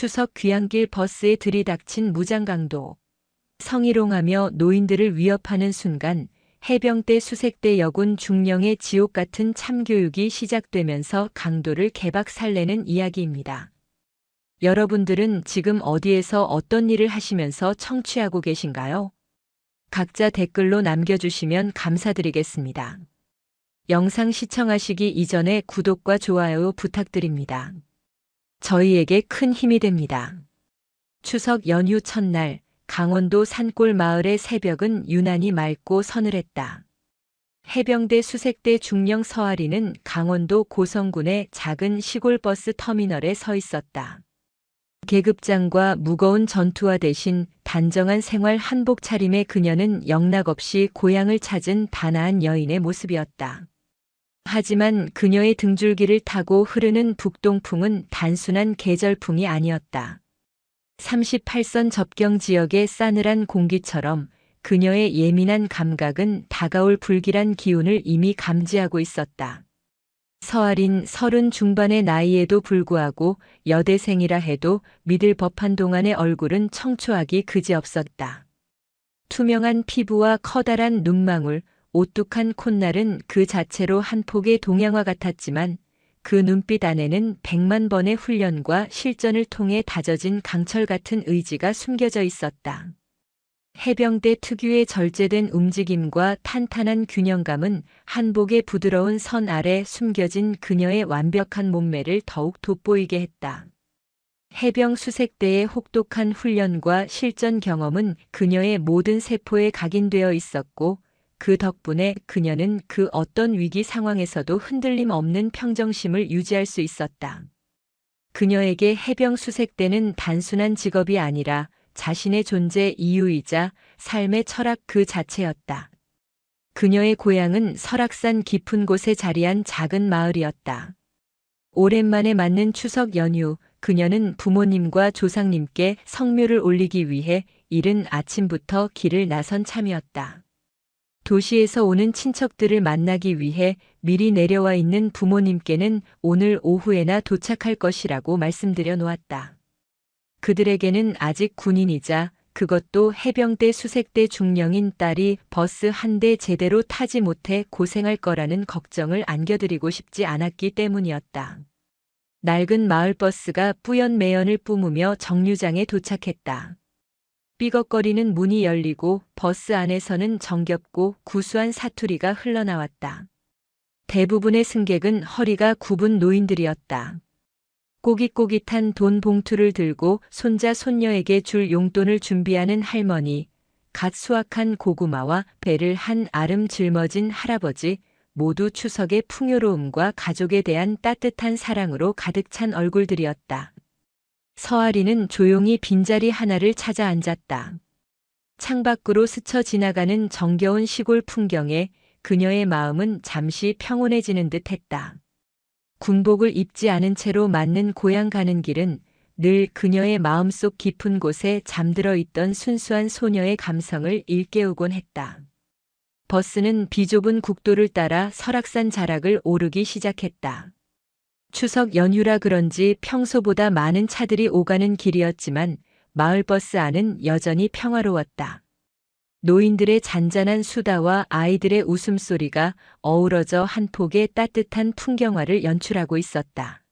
추석 귀향길 버스에 들이닥친 무장강도. 성희롱하며 노인들을 위협하는 순간 해병대 수색대 여군 중령의 지옥 같은 참교육이 시작되면서 강도를 개박살내는 이야기입니다. 여러분들은 지금 어디에서 어떤 일을 하시면서 청취하고 계신가요? 각자 댓글로 남겨주시면 감사드리겠습니다. 영상 시청하시기 이전에 구독과 좋아요 부탁드립니다. 저희에게 큰 힘이 됩니다. 추석 연휴 첫날 강원도 산골 마을의 새벽은 유난히 맑고 서늘했다. 해병대 수색대 중령 서아리는 강원도 고성군의 작은 시골 버스 터미널에 서 있었다. 계급장과 무거운 전투화 대신 단정한 생활 한복 차림의 그녀는 영락없이 고향을 찾은 단아한 여인의 모습이었다. 하지만 그녀의 등줄기를 타고 흐르는 북동풍은 단순한 계절풍이 아니었다. 38선 접경 지역의 싸늘한 공기처럼 그녀의 예민한 감각은 다가올 불길한 기운을 이미 감지하고 있었다. 서아린 30 중반의 나이에도 불구하고 여대생이라 해도 믿을 법한 동안의 얼굴은 청초하기 그지없었다. 투명한 피부와 커다란 눈망울, 오뚝한 콧날은 그 자체로 한 폭의 동양화 같았지만 그 눈빛 안에는 100만 번의 훈련과 실전을 통해 다져진 강철 같은 의지가 숨겨져 있었다. 해병대 특유의 절제된 움직임과 탄탄한 균형감은 한복의 부드러운 선 아래 숨겨진 그녀의 완벽한 몸매를 더욱 돋보이게 했다. 해병 수색대의 혹독한 훈련과 실전 경험은 그녀의 모든 세포에 각인되어 있었고 그 덕분에 그녀는 그 어떤 위기 상황에서도 흔들림 없는 평정심을 유지할 수 있었다. 그녀에게 해병 수색대는 단순한 직업이 아니라 자신의 존재 이유이자 삶의 철학 그 자체였다. 그녀의 고향은 설악산 깊은 곳에 자리한 작은 마을이었다. 오랜만에 맞는 추석 연휴, 그녀는 부모님과 조상님께 성묘를 올리기 위해 이른 아침부터 길을 나선 참이었다. 도시에서 오는 친척들을 만나기 위해 미리 내려와 있는 부모님께는 오늘 오후에나 도착할 것이라고 말씀드려 놓았다. 그들에게는 아직 군인이자 그것도 해병대 수색대 중령인 딸이 버스 한 대 제대로 타지 못해 고생할 거라는 걱정을 안겨드리고 싶지 않았기 때문이었다. 낡은 마을버스가 뿌연 매연을 뿜으며 정류장에 도착했다. 삐걱거리는 문이 열리고 버스 안에서는 정겹고 구수한 사투리가 흘러나왔다. 대부분의 승객은 허리가 굽은 노인들이었다. 꼬깃꼬깃한 돈 봉투를 들고 손자 손녀에게 줄 용돈을 준비하는 할머니, 갓 수확한 고구마와 배를 한 아름 짊어진 할아버지, 모두 추석의 풍요로움과 가족에 대한 따뜻한 사랑으로 가득 찬 얼굴들이었다. 서아리는 조용히 빈자리 하나를 찾아 앉았다. 창밖으로 스쳐 지나가는 정겨운 시골 풍경에 그녀의 마음은 잠시 평온해지는 듯 했다. 군복을 입지 않은 채로 맞는 고향 가는 길은 늘 그녀의 마음속 깊은 곳에 잠들어 있던 순수한 소녀의 감성을 일깨우곤 했다. 버스는 비좁은 국도를 따라 설악산 자락을 오르기 시작했다. 추석 연휴라 그런지 평소보다 많은 차들이 오가는 길이었지만 마을버스 안은 여전히 평화로웠다. 노인들의 잔잔한 수다와 아이들의 웃음소리가 어우러져 한 폭의 따뜻한 풍경화를 연출하고 있었다.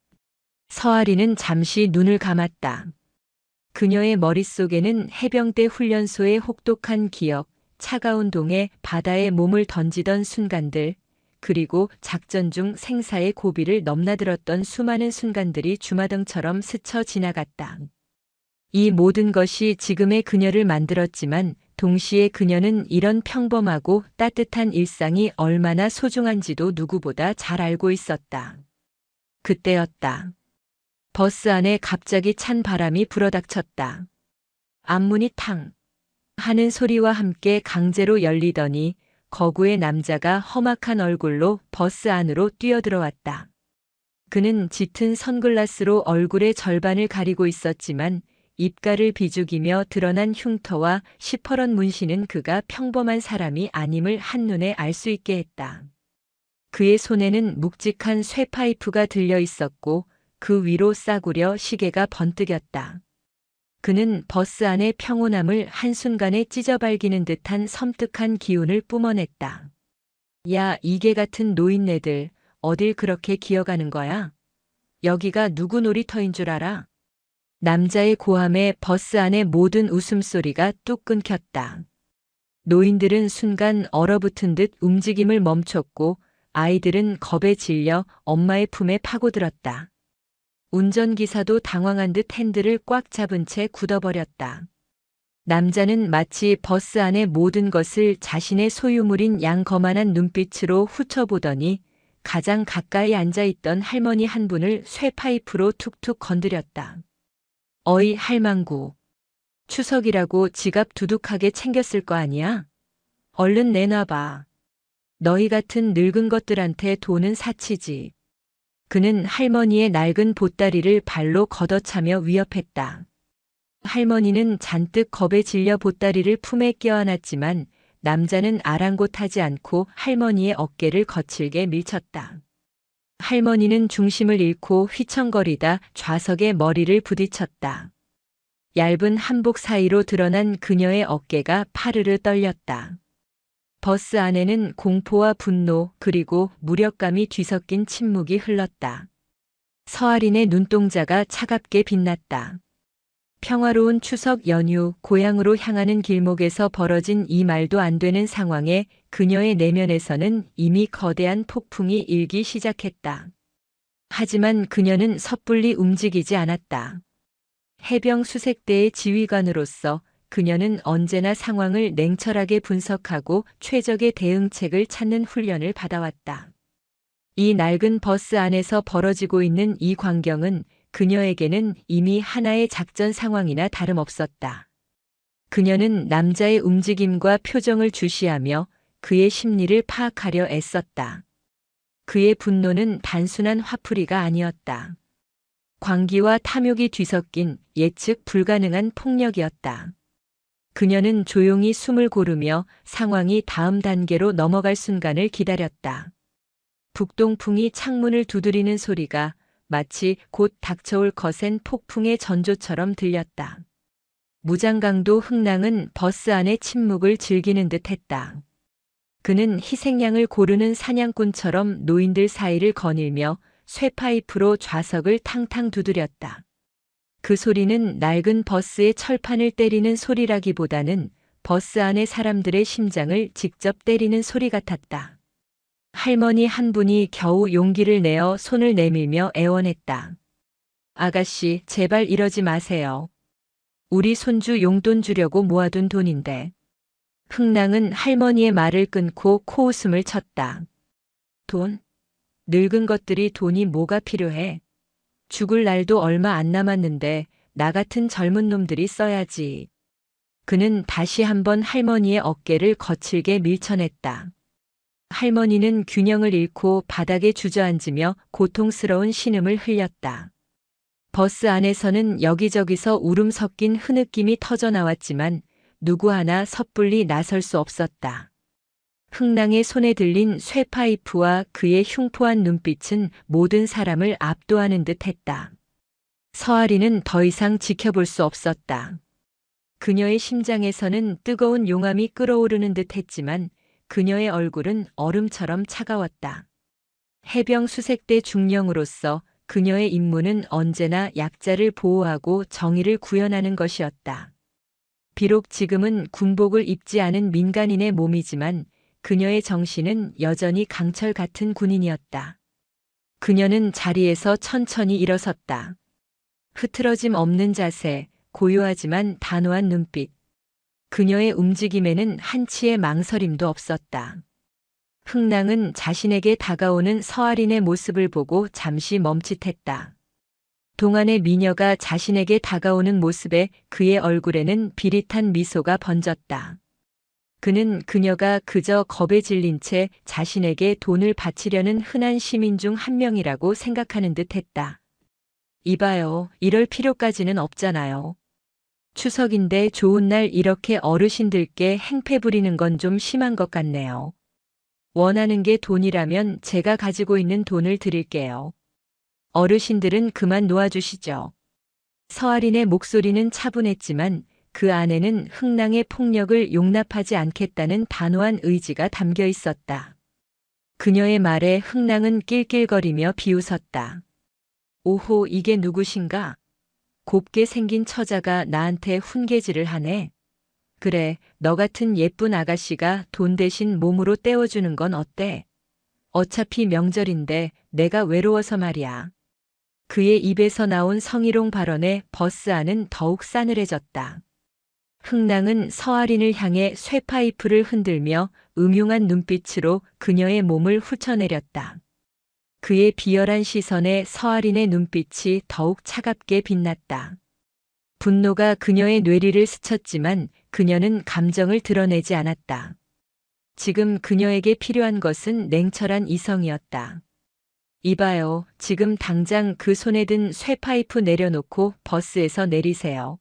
서아리는 잠시 눈을 감았다. 그녀의 머릿속에는 해병대 훈련소의 혹독한 기억, 차가운 동해 바다에 몸을 던지던 순간들, 그리고 작전 중 생사의 고비를 넘나들었던 수많은 순간들이 주마등처럼 스쳐 지나갔다. 이 모든 것이 지금의 그녀를 만들었지만 동시에 그녀는 이런 평범하고 따뜻한 일상이 얼마나 소중한지도 누구보다 잘 알고 있었다. 그때였다. 버스 안에 갑자기 찬 바람이 불어닥쳤다. 앞문이 탕 하는 소리와 함께 강제로 열리더니 거구의 남자가 험악한 얼굴로 버스 안으로 뛰어들어왔다. 그는 짙은 선글라스로 얼굴의 절반을 가리고 있었지만 입가를 비죽이며 드러난 흉터와 시퍼런 문신은 그가 평범한 사람이 아님을 한눈에 알 수 있게 했다. 그의 손에는 묵직한 쇠파이프가 들려 있었고 그 위로 싸구려 시계가 번뜩였다. 그는 버스 안의 평온함을 한순간에 찢어발기는 듯한 섬뜩한 기운을 뿜어냈다. 야, 이게 같은 노인네들, 어딜 그렇게 기어가는 거야? 여기가 누구 놀이터인 줄 알아? 남자의 고함에 버스 안의 모든 웃음소리가 뚝 끊겼다. 노인들은 순간 얼어붙은 듯 움직임을 멈췄고 아이들은 겁에 질려 엄마의 품에 파고들었다. 운전기사도 당황한 듯 핸들을 꽉 잡은 채 굳어버렸다. 남자는 마치 버스 안의 모든 것을 자신의 소유물인 양거만한 눈빛으로 훑어보더니 가장 가까이 앉아있던 할머니 한 분을 쇠파이프로 툭툭 건드렸다. 어이 할망구. 추석이라고 지갑 두둑하게 챙겼을 거 아니야? 얼른 내놔봐. 너희 같은 늙은 것들한테 돈은 사치지. 그는 할머니의 낡은 보따리를 발로 걷어차며 위협했다. 할머니는 잔뜩 겁에 질려 보따리를 품에 껴안았지만 남자는 아랑곳하지 않고 할머니의 어깨를 거칠게 밀쳤다. 할머니는 중심을 잃고 휘청거리다 좌석에 머리를 부딪혔다. 얇은 한복 사이로 드러난 그녀의 어깨가 파르르 떨렸다. 버스 안에는 공포와 분노 그리고 무력감이 뒤섞인 침묵이 흘렀다. 서아린의 눈동자가 차갑게 빛났다. 평화로운 추석 연휴, 고향으로 향하는 길목에서 벌어진 이 말도 안 되는 상황에 그녀의 내면에서는 이미 거대한 폭풍이 일기 시작했다. 하지만 그녀는 섣불리 움직이지 않았다. 해병 수색대의 지휘관으로서 그녀는 언제나 상황을 냉철하게 분석하고 최적의 대응책을 찾는 훈련을 받아왔다. 이 낡은 버스 안에서 벌어지고 있는 이 광경은 그녀에게는 이미 하나의 작전 상황이나 다름없었다. 그녀는 남자의 움직임과 표정을 주시하며 그의 심리를 파악하려 애썼다. 그의 분노는 단순한 화풀이가 아니었다. 광기와 탐욕이 뒤섞인 예측 불가능한 폭력이었다. 그녀는 조용히 숨을 고르며 상황이 다음 단계로 넘어갈 순간을 기다렸다. 북동풍이 창문을 두드리는 소리가 마치 곧 닥쳐올 거센 폭풍의 전조처럼 들렸다. 무장강도 흥랑은 버스 안의 침묵을 즐기는 듯 했다. 그는 희생양을 고르는 사냥꾼처럼 노인들 사이를 거닐며 쇠파이프로 좌석을 탕탕 두드렸다. 그 소리는 낡은 버스의 철판을 때리는 소리라기보다는 버스 안의 사람들의 심장을 직접 때리는 소리 같았다. 할머니 한 분이 겨우 용기를 내어 손을 내밀며 애원했다. 아가씨, 제발 이러지 마세요. 우리 손주 용돈 주려고 모아둔 돈인데. 흥랑은 할머니의 말을 끊고 코웃음을 쳤다. 돈? 늙은 것들이 돈이 뭐가 필요해? 죽을 날도 얼마 안 남았는데 나 같은 젊은 놈들이 써야지. 그는 다시 한번 할머니의 어깨를 거칠게 밀쳐냈다. 할머니는 균형을 잃고 바닥에 주저앉으며 고통스러운 신음을 흘렸다. 버스 안에서는 여기저기서 울음 섞인 흐느낌이 터져나왔지만 누구 하나 섣불리 나설 수 없었다. 흥랑의 손에 들린 쇠파이프와 그의 흉포한 눈빛은 모든 사람을 압도하는 듯 했다. 서아리는 더 이상 지켜볼 수 없었다. 그녀의 심장에서는 뜨거운 용암이 끓어오르는 듯 했지만 그녀의 얼굴은 얼음처럼 차가웠다. 해병 수색대 중령으로서 그녀의 임무는 언제나 약자를 보호하고 정의를 구현하는 것이었다. 비록 지금은 군복을 입지 않은 민간인의 몸이지만 그녀의 정신은 여전히 강철 같은 군인이었다. 그녀는 자리에서 천천히 일어섰다. 흐트러짐 없는 자세, 고요하지만 단호한 눈빛. 그녀의 움직임에는 한치의 망설임도 없었다. 흥랑은 자신에게 다가오는 서아린의 모습을 보고 잠시 멈칫했다. 동안의 미녀가 자신에게 다가오는 모습에 그의 얼굴에는 비릿한 미소가 번졌다. 그는 그녀가 그저 겁에 질린 채 자신에게 돈을 바치려는 흔한 시민 중 한 명이라고 생각하는 듯 했다. 이봐요, 이럴 필요까지는 없잖아요. 추석인데 좋은 날 이렇게 어르신들께 행패 부리는 건 좀 심한 것 같네요. 원하는 게 돈이라면 제가 가지고 있는 돈을 드릴게요. 어르신들은 그만 놓아주시죠. 서아린의 목소리는 차분했지만 그 안에는 흥랑의 폭력을 용납하지 않겠다는 단호한 의지가 담겨 있었다. 그녀의 말에 흥랑은 낄낄거리며 비웃었다. 오호, 이게 누구신가? 곱게 생긴 처자가 나한테 훈계질을 하네. 그래, 너 같은 예쁜 아가씨가 돈 대신 몸으로 떼어주는 건 어때? 어차피 명절인데 내가 외로워서 말이야. 그의 입에서 나온 성희롱 발언에 버스 안은 더욱 싸늘해졌다. 흥랑은 서아린을 향해 쇠파이프를 흔들며 음흉한 눈빛으로 그녀의 몸을 훑어내렸다. 그의 비열한 시선에 서아린의 눈빛이 더욱 차갑게 빛났다. 분노가 그녀의 뇌리를 스쳤지만 그녀는 감정을 드러내지 않았다. 지금 그녀에게 필요한 것은 냉철한 이성이었다. 이봐요, 지금 당장 그 손에 든 쇠파이프 내려놓고 버스에서 내리세요.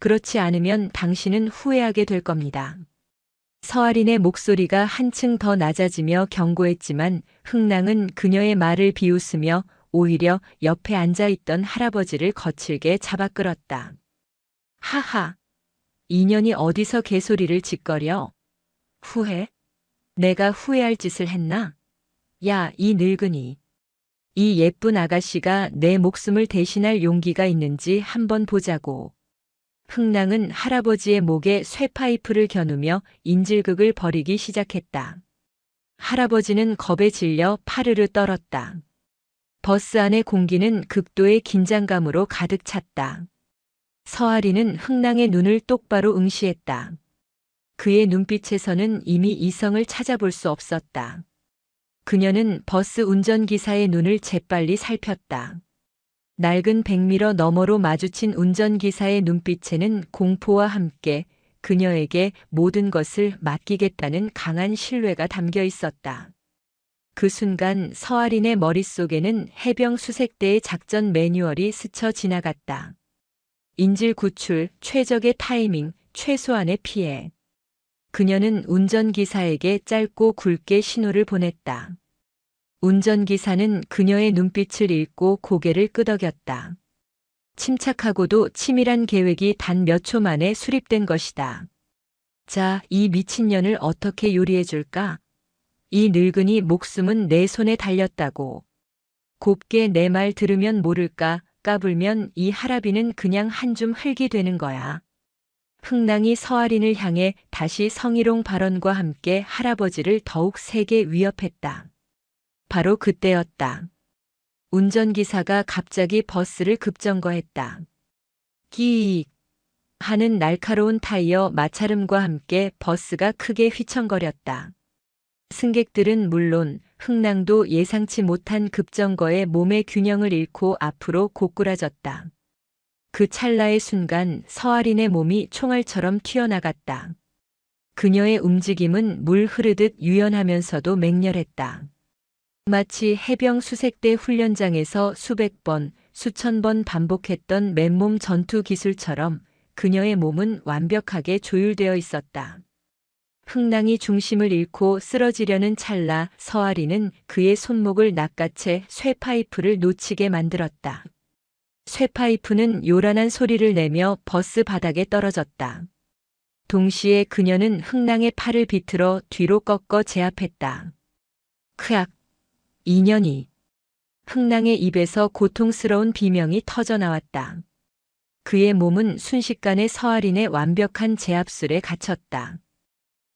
그렇지 않으면 당신은 후회하게 될 겁니다. 서아린의 목소리가 한층 더 낮아지며 경고했지만 흥랑은 그녀의 말을 비웃으며 오히려 옆에 앉아있던 할아버지를 거칠게 잡아 끌었다. 하하, 이년이 어디서 개소리를 짓거려? 후회? 내가 후회할 짓을 했나? 야, 이 늙은이. 이 예쁜 아가씨가 내 목숨을 대신할 용기가 있는지 한번 보자고. 흥랑은 할아버지의 목에 쇠파이프를 겨누며 인질극을 벌이기 시작했다. 할아버지는 겁에 질려 파르르 떨었다. 버스 안의 공기는 극도의 긴장감으로 가득 찼다. 서아린은 흥랑의 눈을 똑바로 응시했다. 그의 눈빛에서는 이미 이성을 찾아볼 수 없었다. 그녀는 버스 운전기사의 눈을 재빨리 살폈다. 낡은 백미러 너머로 마주친 운전기사의 눈빛에는 공포와 함께 그녀에게 모든 것을 맡기겠다는 강한 신뢰가 담겨 있었다. 그 순간 서아린의 머릿속에는 해병 수색대의 작전 매뉴얼이 스쳐 지나갔다. 인질 구출, 최적의 타이밍, 최소한의 피해. 그녀는 운전기사에게 짧고 굵게 신호를 보냈다. 운전기사는 그녀의 눈빛을 읽고 고개를 끄덕였다. 침착하고도 치밀한 계획이 단 몇 초 만에 수립된 것이다. 자, 이 미친년을 어떻게 요리해줄까? 이 늙은이 목숨은 내 손에 달렸다고. 곱게 내 말 들으면 모를까, 까불면 이 할아비는 그냥 한 줌 흙이 되는 거야. 흥랑이 서아린을 향해 다시 성희롱 발언과 함께 할아버지를 더욱 세게 위협했다. 바로 그때였다. 운전기사가 갑자기 버스를 급정거했다. 끼익 하는 날카로운 타이어 마찰음과 함께 버스가 크게 휘청거렸다. 승객들은 물론 흥랑도 예상치 못한 급정거에 몸의 균형을 잃고 앞으로 고꾸라졌다. 그 찰나의 순간 서아린의 몸이 총알처럼 튀어나갔다. 그녀의 움직임은 물 흐르듯 유연하면서도 맹렬했다. 마치 해병 수색대 훈련장에서 수백 번, 수천 번 반복했던 맨몸 전투 기술처럼 그녀의 몸은 완벽하게 조율되어 있었다. 흥랑이 중심을 잃고 쓰러지려는 찰나 서아린은 그의 손목을 낚아채 쇠파이프를 놓치게 만들었다. 쇠파이프는 요란한 소리를 내며 버스 바닥에 떨어졌다. 동시에 그녀는 흥랑의 팔을 비틀어 뒤로 꺾어 제압했다. 크악! 인연이. 흥랑의 입에서 고통스러운 비명이 터져나왔다. 그의 몸은 순식간에 서아린의 완벽한 제압술에 갇혔다.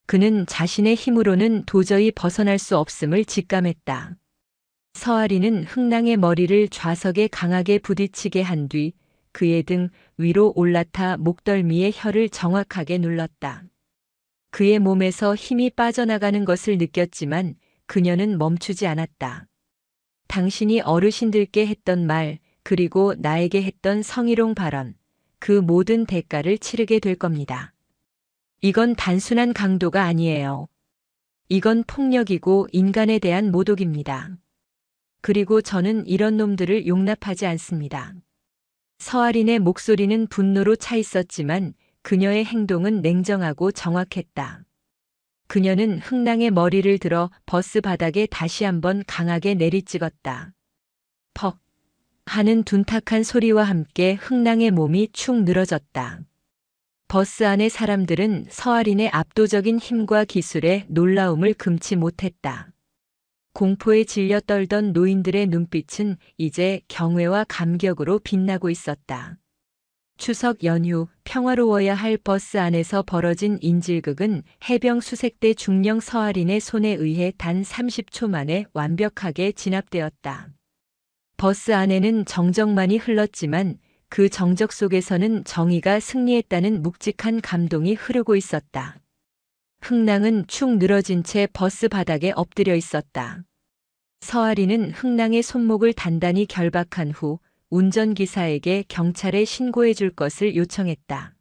그는 자신의 힘으로는 도저히 벗어날 수 없음을 직감했다. 서아린은 흥랑의 머리를 좌석에 강하게 부딪히게 한 뒤 그의 등 위로 올라타 목덜미의 혀를 정확하게 눌렀다. 그의 몸에서 힘이 빠져나가는 것을 느꼈지만 그녀는 멈추지 않았다. 당신이 어르신들께 했던 말, 그리고 나에게 했던 성희롱 발언, 그 모든 대가를 치르게 될 겁니다. 이건 단순한 강도가 아니에요. 이건 폭력이고 인간에 대한 모독입니다. 그리고 저는 이런 놈들을 용납하지 않습니다. 서아린의 목소리는 분노로 차 있었지만 그녀의 행동은 냉정하고 정확했다. 그녀는 흥랑의 머리를 들어 버스 바닥에 다시 한번 강하게 내리찍었다. 퍽! 하는 둔탁한 소리와 함께 흥낭의 몸이 축 늘어졌다. 버스 안의 사람들은 서아린의 압도적인 힘과 기술에 놀라움을 금치 못했다. 공포에 질려 떨던 노인들의 눈빛은 이제 경외와 감격으로 빛나고 있었다. 추석 연휴 평화로워야 할 버스 안에서 벌어진 인질극은 해병 수색대 중령 서아린의 손에 의해 단 30초 만에 완벽하게 진압되었다. 버스 안에는 정적만이 흘렀지만 그 정적 속에서는 정의가 승리했다는 묵직한 감동이 흐르고 있었다. 흥낭은 축 늘어진 채 버스 바닥에 엎드려 있었다. 서아린은 흥낭의 손목을 단단히 결박한 후 운전기사에게 경찰에 신고해 줄 것을 요청했다.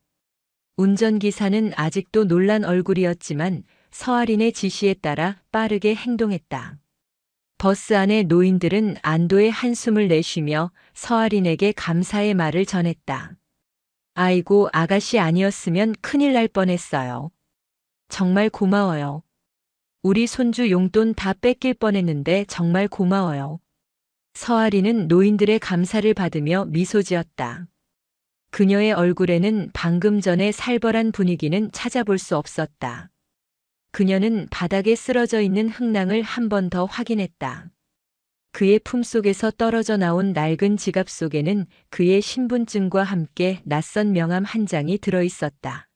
운전기사는 아직도 놀란 얼굴이었지만 서아린의 지시에 따라 빠르게 행동했다. 버스 안의 노인들은 안도의 한숨을 내쉬며 서아린에게 감사의 말을 전했다. 아이고, 아가씨 아니었으면 큰일 날 뻔했어요. 정말 고마워요. 우리 손주 용돈 다 뺏길 뻔했는데 정말 고마워요. 서아린은 노인들의 감사를 받으며 미소 지었다. 그녀의 얼굴에는 방금 전의 살벌한 분위기는 찾아볼 수 없었다. 그녀는 바닥에 쓰러져 있는 흥낭을 한 번 더 확인했다. 그의 품속에서 떨어져 나온 낡은 지갑 속에는 그의 신분증과 함께 낯선 명함 한 장이 들어 있었다.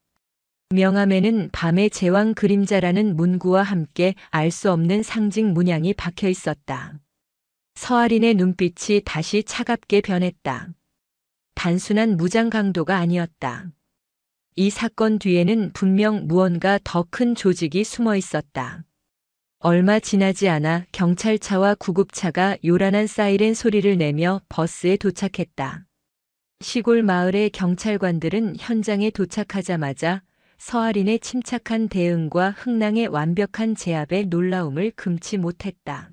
명함에는 밤의 제왕 그림자라는 문구와 함께 알 수 없는 상징 문양이 박혀 있었다. 서아린의 눈빛이 다시 차갑게 변했다. 단순한 무장 강도가 아니었다. 이 사건 뒤에는 분명 무언가 더 큰 조직이 숨어 있었다. 얼마 지나지 않아 경찰차와 구급차가 요란한 사이렌 소리를 내며 버스에 도착했다. 시골 마을의 경찰관들은 현장에 도착하자마자 서아린의 침착한 대응과 흥낭의 완벽한 제압에 놀라움을 금치 못했다.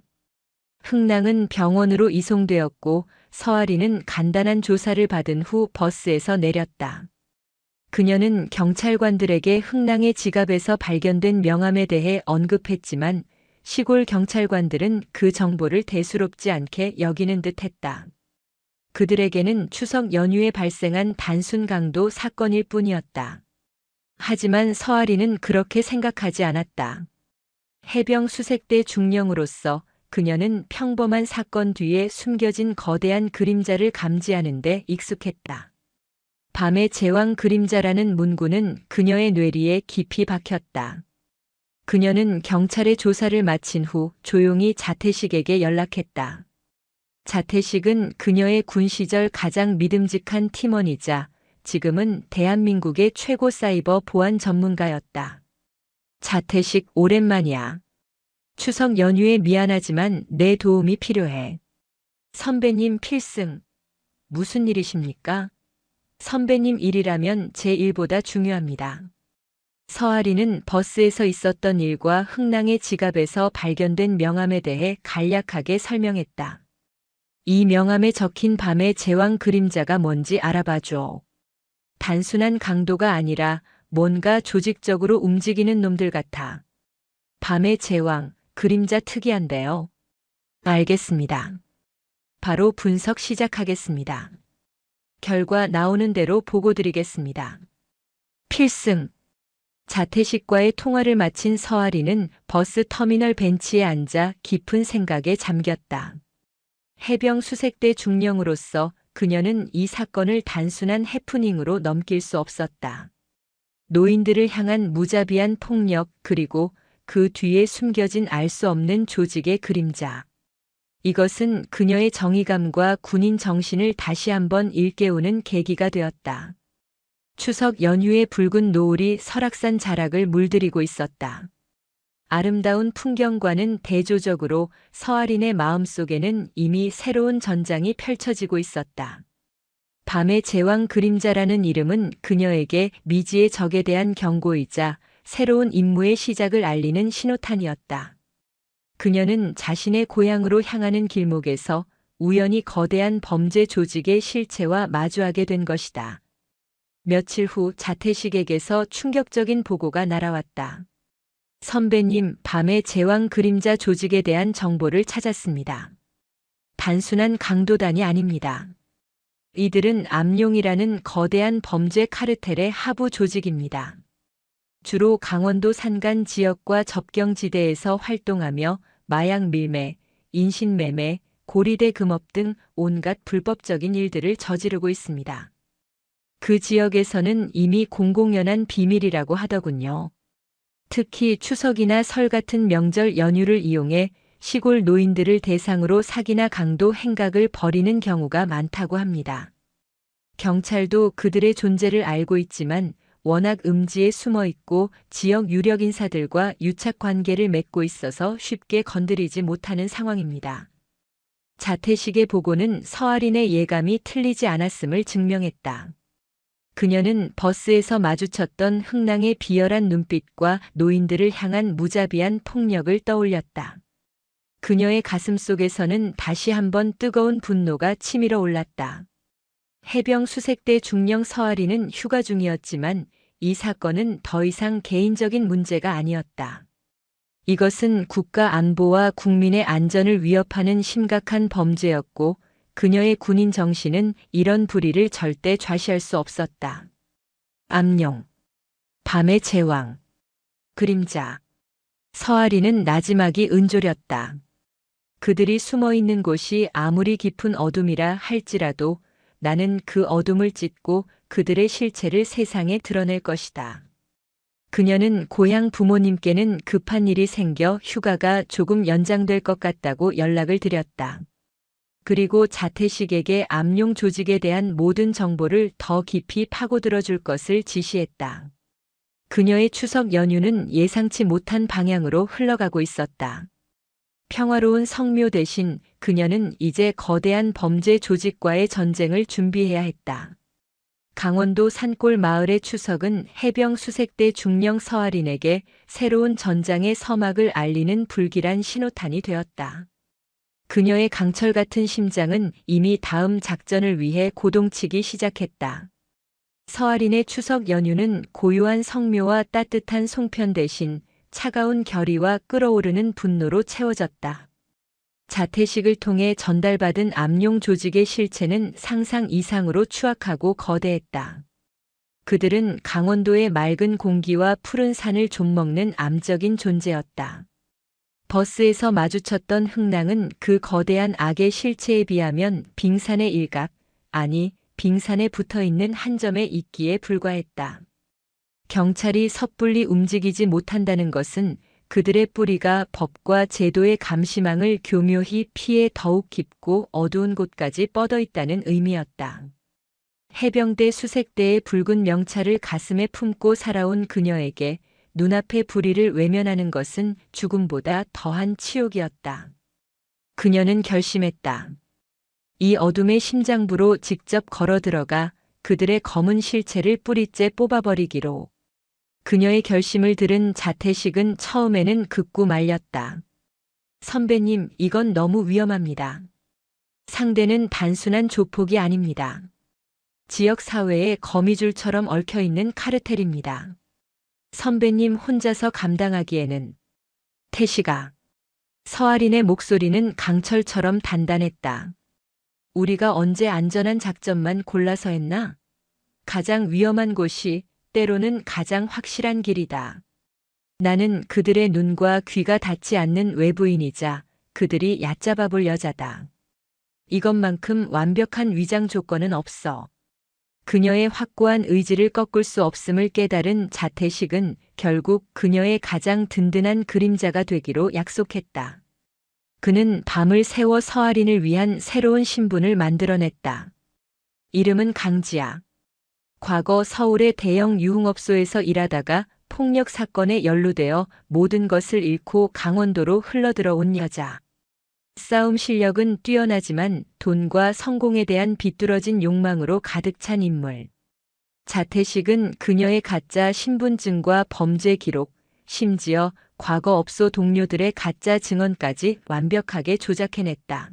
흥낭은 병원으로 이송되었고 서아린은 간단한 조사를 받은 후 버스에서 내렸다. 그녀는 경찰관들에게 흥낭의 지갑에서 발견된 명함에 대해 언급했지만 시골 경찰관들은 그 정보를 대수롭지 않게 여기는 듯했다. 그들에게는 추석 연휴에 발생한 단순 강도 사건일 뿐이었다. 하지만 서아린은 그렇게 생각하지 않았다. 해병 수색대 중령으로서 그녀는 평범한 사건 뒤에 숨겨진 거대한 그림자를 감지하는 데 익숙했다. 밤의 제왕 그림자라는 문구는 그녀의 뇌리에 깊이 박혔다. 그녀는 경찰의 조사를 마친 후 조용히 자태식에게 연락했다. 자태식은 그녀의 군 시절 가장 믿음직한 팀원이자 지금은 대한민국의 최고 사이버 보안 전문가였다. 자태식, 오랜만이야. 추석 연휴에 미안하지만 내 도움이 필요해. 선배님 필승. 무슨 일이십니까? 선배님 일이라면 제 일보다 중요합니다. 서아린은 버스에서 있었던 일과 흥낭의 지갑에서 발견된 명함에 대해 간략하게 설명했다. 이 명함에 적힌 밤의 제왕 그림자가 뭔지 알아봐줘. 단순한 강도가 아니라 뭔가 조직적으로 움직이는 놈들 같아. 밤의 제왕, 그림자 특이한데요. 알겠습니다. 바로 분석 시작하겠습니다. 결과 나오는 대로 보고 드리겠습니다. 필승. 자태식과의 통화를 마친 서아린은 버스 터미널 벤치에 앉아 깊은 생각에 잠겼다. 해병 수색대 중령으로서 그녀는 이 사건을 단순한 해프닝으로 넘길 수 없었다. 노인들을 향한 무자비한 폭력 그리고 그 뒤에 숨겨진 알 수 없는 조직의 그림자. 이것은 그녀의 정의감과 군인 정신을 다시 한번 일깨우는 계기가 되었다. 추석 연휴의 붉은 노을이 설악산 자락을 물들이고 있었다. 아름다운 풍경과는 대조적으로 서아린의 마음속에는 이미 새로운 전장이 펼쳐지고 있었다. 밤의 제왕 그림자라는 이름은 그녀에게 미지의 적에 대한 경고이자 새로운 임무의 시작을 알리는 신호탄이었다. 그녀는 자신의 고향으로 향하는 길목에서 우연히 거대한 범죄 조직의 실체와 마주하게 된 것이다. 며칠 후 자태식에게서 충격적인 보고가 날아왔다. 선배님, 밤의 제왕 그림자 조직에 대한 정보를 찾았습니다. 단순한 강도단이 아닙니다. 이들은 암룡이라는 거대한 범죄 카르텔의 하부 조직입니다. 주로 강원도 산간 지역과 접경지대에서 활동하며 마약 밀매, 인신매매, 고리대 금업 등 온갖 불법적인 일들을 저지르고 있습니다. 그 지역에서는 이미 공공연한 비밀이라고 하더군요. 특히 추석이나 설 같은 명절 연휴를 이용해 시골 노인들을 대상으로 사기나 강도 행각을 벌이는 경우가 많다고 합니다. 경찰도 그들의 존재를 알고 있지만 워낙 음지에 숨어 있고 지역 유력 인사들과 유착 관계를 맺고 있어서 쉽게 건드리지 못하는 상황입니다. 자태식의 보고는 서아린의 예감이 틀리지 않았음을 증명했다. 그녀는 버스에서 마주쳤던 흥랑의 비열한 눈빛과 노인들을 향한 무자비한 폭력을 떠올렸다. 그녀의 가슴 속에서는 다시 한번 뜨거운 분노가 치밀어 올랐다. 해병 수색대 중령 서아린은 휴가 중이었지만 이 사건은 더 이상 개인적인 문제가 아니었다. 이것은 국가 안보와 국민의 안전을 위협하는 심각한 범죄였고 그녀의 군인 정신은 이런 불의를 절대 좌시할 수 없었다. 암룡, 밤의 제왕, 그림자. 서아린은 나지막이 은조렸다. 그들이 숨어 있는 곳이 아무리 깊은 어둠이라 할지라도 나는 그 어둠을 찢고 그들의 실체를 세상에 드러낼 것이다. 그녀는 고향 부모님께는 급한 일이 생겨 휴가가 조금 연장될 것 같다고 연락을 드렸다. 그리고 자태식에게 암룡 조직에 대한 모든 정보를 더 깊이 파고들어 줄 것을 지시했다. 그녀의 추석 연휴는 예상치 못한 방향으로 흘러가고 있었다. 평화로운 성묘 대신 그녀는 이제 거대한 범죄 조직과의 전쟁을 준비해야 했다. 강원도 산골 마을의 추석은 해병 수색대 중령 서아린에게 새로운 전장의 서막을 알리는 불길한 신호탄이 되었다. 그녀의 강철 같은 심장은 이미 다음 작전을 위해 고동치기 시작했다. 서아린의 추석 연휴는 고요한 성묘와 따뜻한 송편 대신 차가운 결의와 끓어오르는 분노로 채워졌다. 자태식을 통해 전달받은 암룡 조직의 실체는 상상 이상으로 추악하고 거대했다. 그들은 강원도의 맑은 공기와 푸른 산을 좀먹는 암적인 존재였다. 버스에서 마주쳤던 흥랑은 그 거대한 악의 실체에 비하면 빙산의 일각, 아니 빙산에 붙어있는 한 점의 이끼에 불과했다. 경찰이 섣불리 움직이지 못한다는 것은 그들의 뿌리가 법과 제도의 감시망을 교묘히 피해 더욱 깊고 어두운 곳까지 뻗어 있다는 의미였다. 해병대 수색대의 붉은 명찰을 가슴에 품고 살아온 그녀에게 눈앞의 불의를 외면하는 것은 죽음보다 더한 치욕이었다. 그녀는 결심했다. 이 어둠의 심장부로 직접 걸어 들어가 그들의 검은 실체를 뿌리째 뽑아버리기로. 그녀의 결심을 들은 자태식은 처음에는 극구 말렸다. 선배님, 이건 너무 위험합니다. 상대는 단순한 조폭이 아닙니다. 지역 사회에 거미줄처럼 얽혀있는 카르텔입니다. 선배님 혼자서 감당하기에는. 태식아. 서아린의 목소리는 강철처럼 단단했다. 우리가 언제 안전한 작전만 골라서 했나? 가장 위험한 곳이 때로는 가장 확실한 길이다. 나는 그들의 눈과 귀가 닿지 않는 외부인이자 그들이 얕잡아 볼 여자다. 이것만큼 완벽한 위장 조건은 없어. 그녀의 확고한 의지를 꺾을 수 없음을 깨달은 자태식은 결국 그녀의 가장 든든한 그림자가 되기로 약속했다. 그는 밤을 새워 서아린을 위한 새로운 신분을 만들어냈다. 이름은 강지아. 과거 서울의 대형 유흥업소에서 일하다가 폭력 사건에 연루되어 모든 것을 잃고 강원도로 흘러들어온 여자. 싸움 실력은 뛰어나지만 돈과 성공에 대한 비뚤어진 욕망으로 가득 찬 인물. 자태식은 그녀의 가짜 신분증과 범죄 기록, 심지어 과거 업소 동료들의 가짜 증언까지 완벽하게 조작해냈다.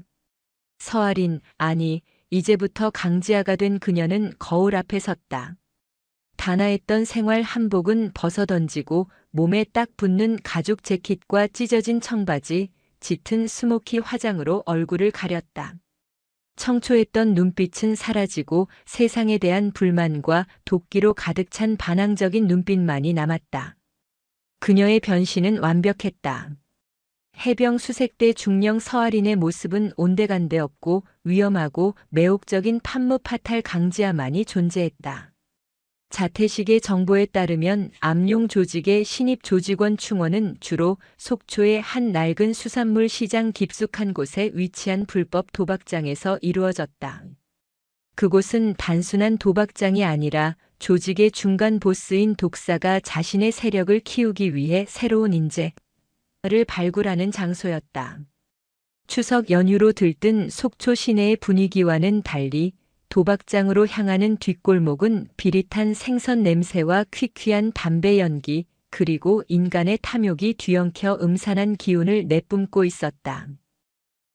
서아린, 아니, 이제부터 강지아가 된 그녀는 거울 앞에 섰다. 단아했던 생활 한복은 벗어던지고 몸에 딱 붙는 가죽 재킷과 찢어진 청바지, 짙은 스모키 화장으로 얼굴을 가렸다. 청초했던 눈빛은 사라지고 세상에 대한 불만과 도끼로 가득 찬 반항적인 눈빛만이 남았다. 그녀의 변신은 완벽했다. 해병 수색대 중령 서아린의 모습은 온데간데 없고 위험하고 매혹적인 판무파탈 강지아만이 존재했다. 자태식의 정보에 따르면 암용 조직의 신입 조직원 충원은 주로 속초의 한 낡은 수산물 시장 깊숙한 곳에 위치한 불법 도박장에서 이루어졌다. 그곳은 단순한 도박장이 아니라 조직의 중간 보스인 독사가 자신의 세력을 키우기 위해 새로운 인재를 발굴하는 장소였다. 추석 연휴로 들뜬 속초 시내의 분위기와는 달리 도박장으로 향하는 뒷골목은 비릿한 생선 냄새와 퀴퀴한 담배 연기, 그리고 인간의 탐욕이 뒤엉켜 음산한 기운을 내뿜고 있었다.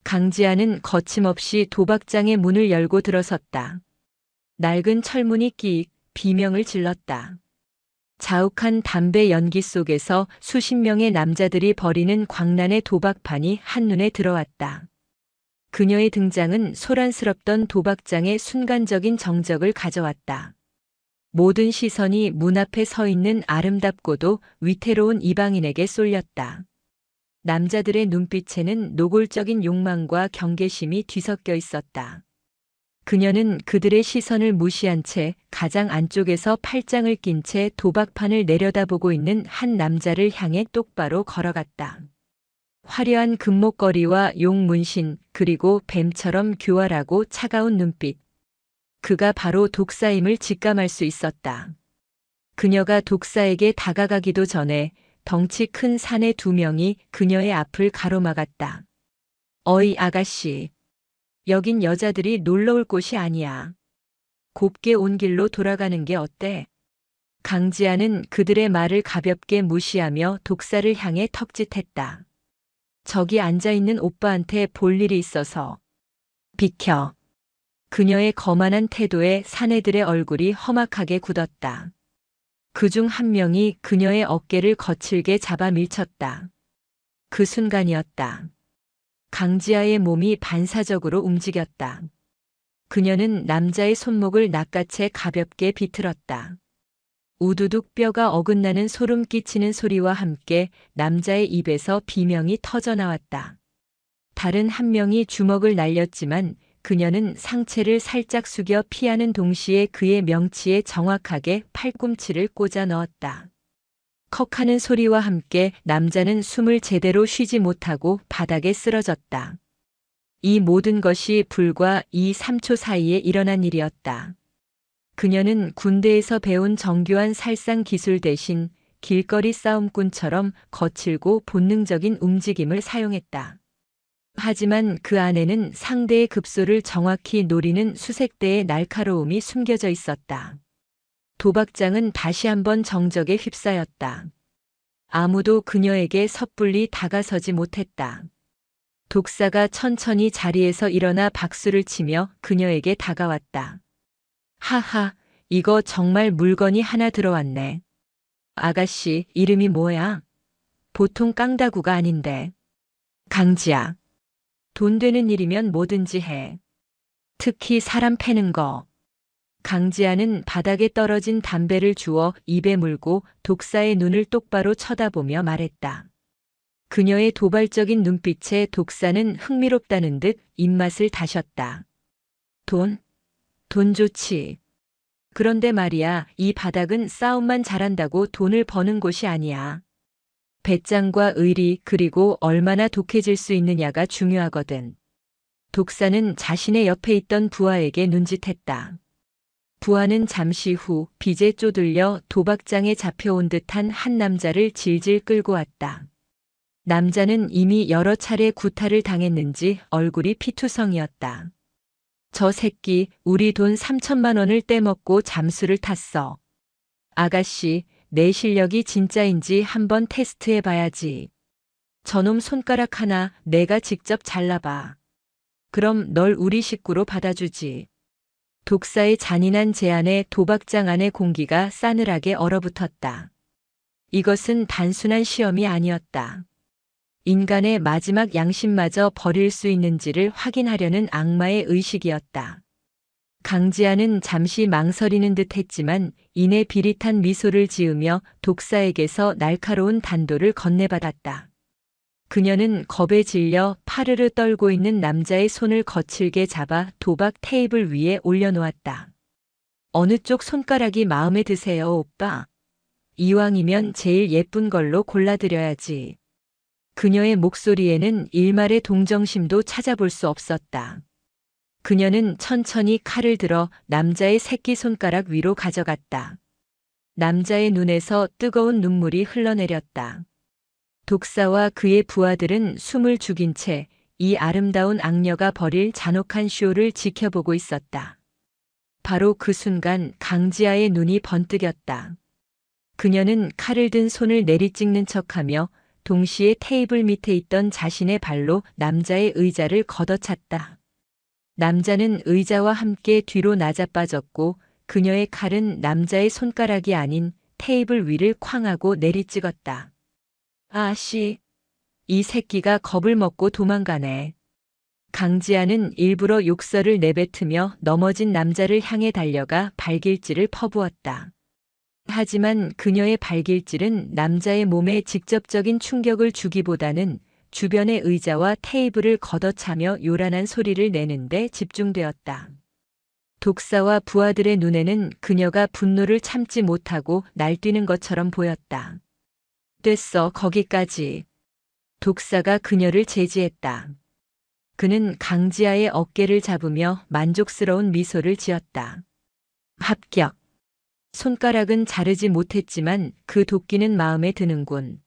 강지아는 거침없이 도박장의 문을 열고 들어섰다. 낡은 철문이 끼익 비명을 질렀다. 자욱한 담배 연기 속에서 수십 명의 남자들이 벌이는 광란의 도박판이 한눈에 들어왔다. 그녀의 등장은 소란스럽던 도박장의 순간적인 정적을 가져왔다. 모든 시선이 문 앞에 서 있는 아름답고도 위태로운 이방인에게 쏠렸다. 남자들의 눈빛에는 노골적인 욕망과 경계심이 뒤섞여 있었다. 그녀는 그들의 시선을 무시한 채 가장 안쪽에서 팔짱을 낀 채 도박판을 내려다보고 있는 한 남자를 향해 똑바로 걸어갔다. 화려한 금목걸이와 용문신, 그리고 뱀처럼 교활하고 차가운 눈빛. 그가 바로 독사임을 직감할 수 있었다. 그녀가 독사에게 다가가기도 전에 덩치 큰 사내 두 명이 그녀의 앞을 가로막았다. 어이 아가씨. 여긴 여자들이 놀러 올 곳이 아니야. 곱게 온 길로 돌아가는 게 어때? 강지아는 그들의 말을 가볍게 무시하며 독사를 향해 턱짓했다. 저기 앉아있는 오빠한테 볼 일이 있어서. 비켜. 그녀의 거만한 태도에 사내들의 얼굴이 험악하게 굳었다. 그중 한 명이 그녀의 어깨를 거칠게 잡아 밀쳤다. 그 순간이었다. 강지아의 몸이 반사적으로 움직였다. 그녀는 남자의 손목을 낚아채 가볍게 비틀었다. 우두둑 뼈가 어긋나는 소름 끼치는 소리와 함께 남자의 입에서 비명이 터져나왔다. 다른 한 명이 주먹을 날렸지만 그녀는 상체를 살짝 숙여 피하는 동시에 그의 명치에 정확하게 팔꿈치를 꽂아 넣었다. 컥하는 소리와 함께 남자는 숨을 제대로 쉬지 못하고 바닥에 쓰러졌다. 이 모든 것이 불과 2, 3초 사이에 일어난 일이었다. 그녀는 군대에서 배운 정교한 살상 기술 대신 길거리 싸움꾼처럼 거칠고 본능적인 움직임을 사용했다. 하지만 그 안에는 상대의 급소를 정확히 노리는 수색대의 날카로움이 숨겨져 있었다. 도박장은 다시 한번 정적에 휩싸였다. 아무도 그녀에게 섣불리 다가서지 못했다. 독사가 천천히 자리에서 일어나 박수를 치며 그녀에게 다가왔다. 하하, 이거 정말 물건이 하나 들어왔네. 아가씨, 이름이 뭐야? 보통 깡다구가 아닌데. 강지아. 돈 되는 일이면 뭐든지 해. 특히 사람 패는 거. 강지아는 바닥에 떨어진 담배를 주워 입에 물고 독사의 눈을 똑바로 쳐다보며 말했다. 그녀의 도발적인 눈빛에 독사는 흥미롭다는 듯 입맛을 다셨다. 돈 좋지. 그런데 말이야, 이 바닥은 싸움만 잘한다고 돈을 버는 곳이 아니야. 배짱과 의리, 그리고 얼마나 독해질 수 있느냐가 중요하거든. 독사는 자신의 옆에 있던 부하에게 눈짓했다. 부하는 잠시 후 빚에 쪼들려 도박장에 잡혀온 듯한 한 남자를 질질 끌고 왔다. 남자는 이미 여러 차례 구타를 당했는지 얼굴이 피투성이었다. 저 새끼, 우리 돈 3천만 원을 떼먹고 잠수를 탔어. 아가씨, 내 실력이 진짜인지 한번 테스트해봐야지. 저놈 손가락 하나 내가 직접 잘라봐. 그럼 널 우리 식구로 받아주지. 독사의 잔인한 제안에 도박장 안의 공기가 싸늘하게 얼어붙었다. 이것은 단순한 시험이 아니었다. 인간의 마지막 양심마저 버릴 수 있는지를 확인하려는 악마의 의식이었다. 강지아는 잠시 망설이는 듯 했지만 이내 비릿한 미소를 지으며 독사에게서 날카로운 단도를 건네받았다. 그녀는 겁에 질려 파르르 떨고 있는 남자의 손을 거칠게 잡아 도박 테이블 위에 올려놓았다. 어느 쪽 손가락이 마음에 드세요, 오빠? 이왕이면 제일 예쁜 걸로 골라드려야지. 그녀의 목소리에는 일말의 동정심도 찾아볼 수 없었다. 그녀는 천천히 칼을 들어 남자의 새끼손가락 위로 가져갔다. 남자의 눈에서 뜨거운 눈물이 흘러내렸다. 독사와 그의 부하들은 숨을 죽인 채 이 아름다운 악녀가 벌일 잔혹한 쇼를 지켜보고 있었다. 바로 그 순간 강지아의 눈이 번뜩였다. 그녀는 칼을 든 손을 내리찍는 척하며 동시에 테이블 밑에 있던 자신의 발로 남자의 의자를 걷어찼다. 남자는 의자와 함께 뒤로 낮아빠졌고 그녀의 칼은 남자의 손가락이 아닌 테이블 위를 쾅 하고 내리찍었다. 아씨, 이 새끼가 겁을 먹고 도망가네. 강지아는 일부러 욕설을 내뱉으며 넘어진 남자를 향해 달려가 발길질을 퍼부었다. 하지만 그녀의 발길질은 남자의 몸에 직접적인 충격을 주기보다는 주변의 의자와 테이블을 걷어차며 요란한 소리를 내는데 집중되었다. 독사와 부하들의 눈에는 그녀가 분노를 참지 못하고 날뛰는 것처럼 보였다. 됐어, 거기까지. 독사가 그녀를 제지했다. 그는 강지아의 어깨를 잡으며 만족스러운 미소를 지었다. 합격. 손가락은 자르지 못했지만 그 도끼는 마음에 드는군.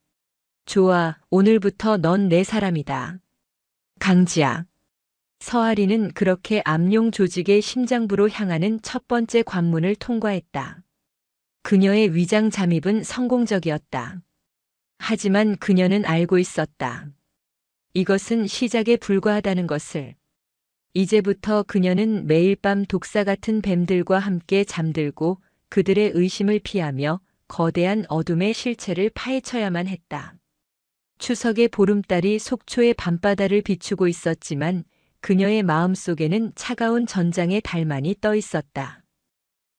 좋아, 오늘부터 넌 내 사람이다. 강지아. 서아리는 그렇게 암용 조직의 심장부로 향하는 첫 번째 관문을 통과했다. 그녀의 위장 잠입은 성공적이었다. 하지만 그녀는 알고 있었다. 이것은 시작에 불과하다는 것을. 이제부터 그녀는 매일 밤 독사 같은 뱀들과 함께 잠들고 그들의 의심을 피하며 거대한 어둠의 실체를 파헤쳐야만 했다. 추석의 보름달이 속초의 밤바다를 비추고 있었지만 그녀의 마음속에는 차가운 전장의 달만이 떠 있었다.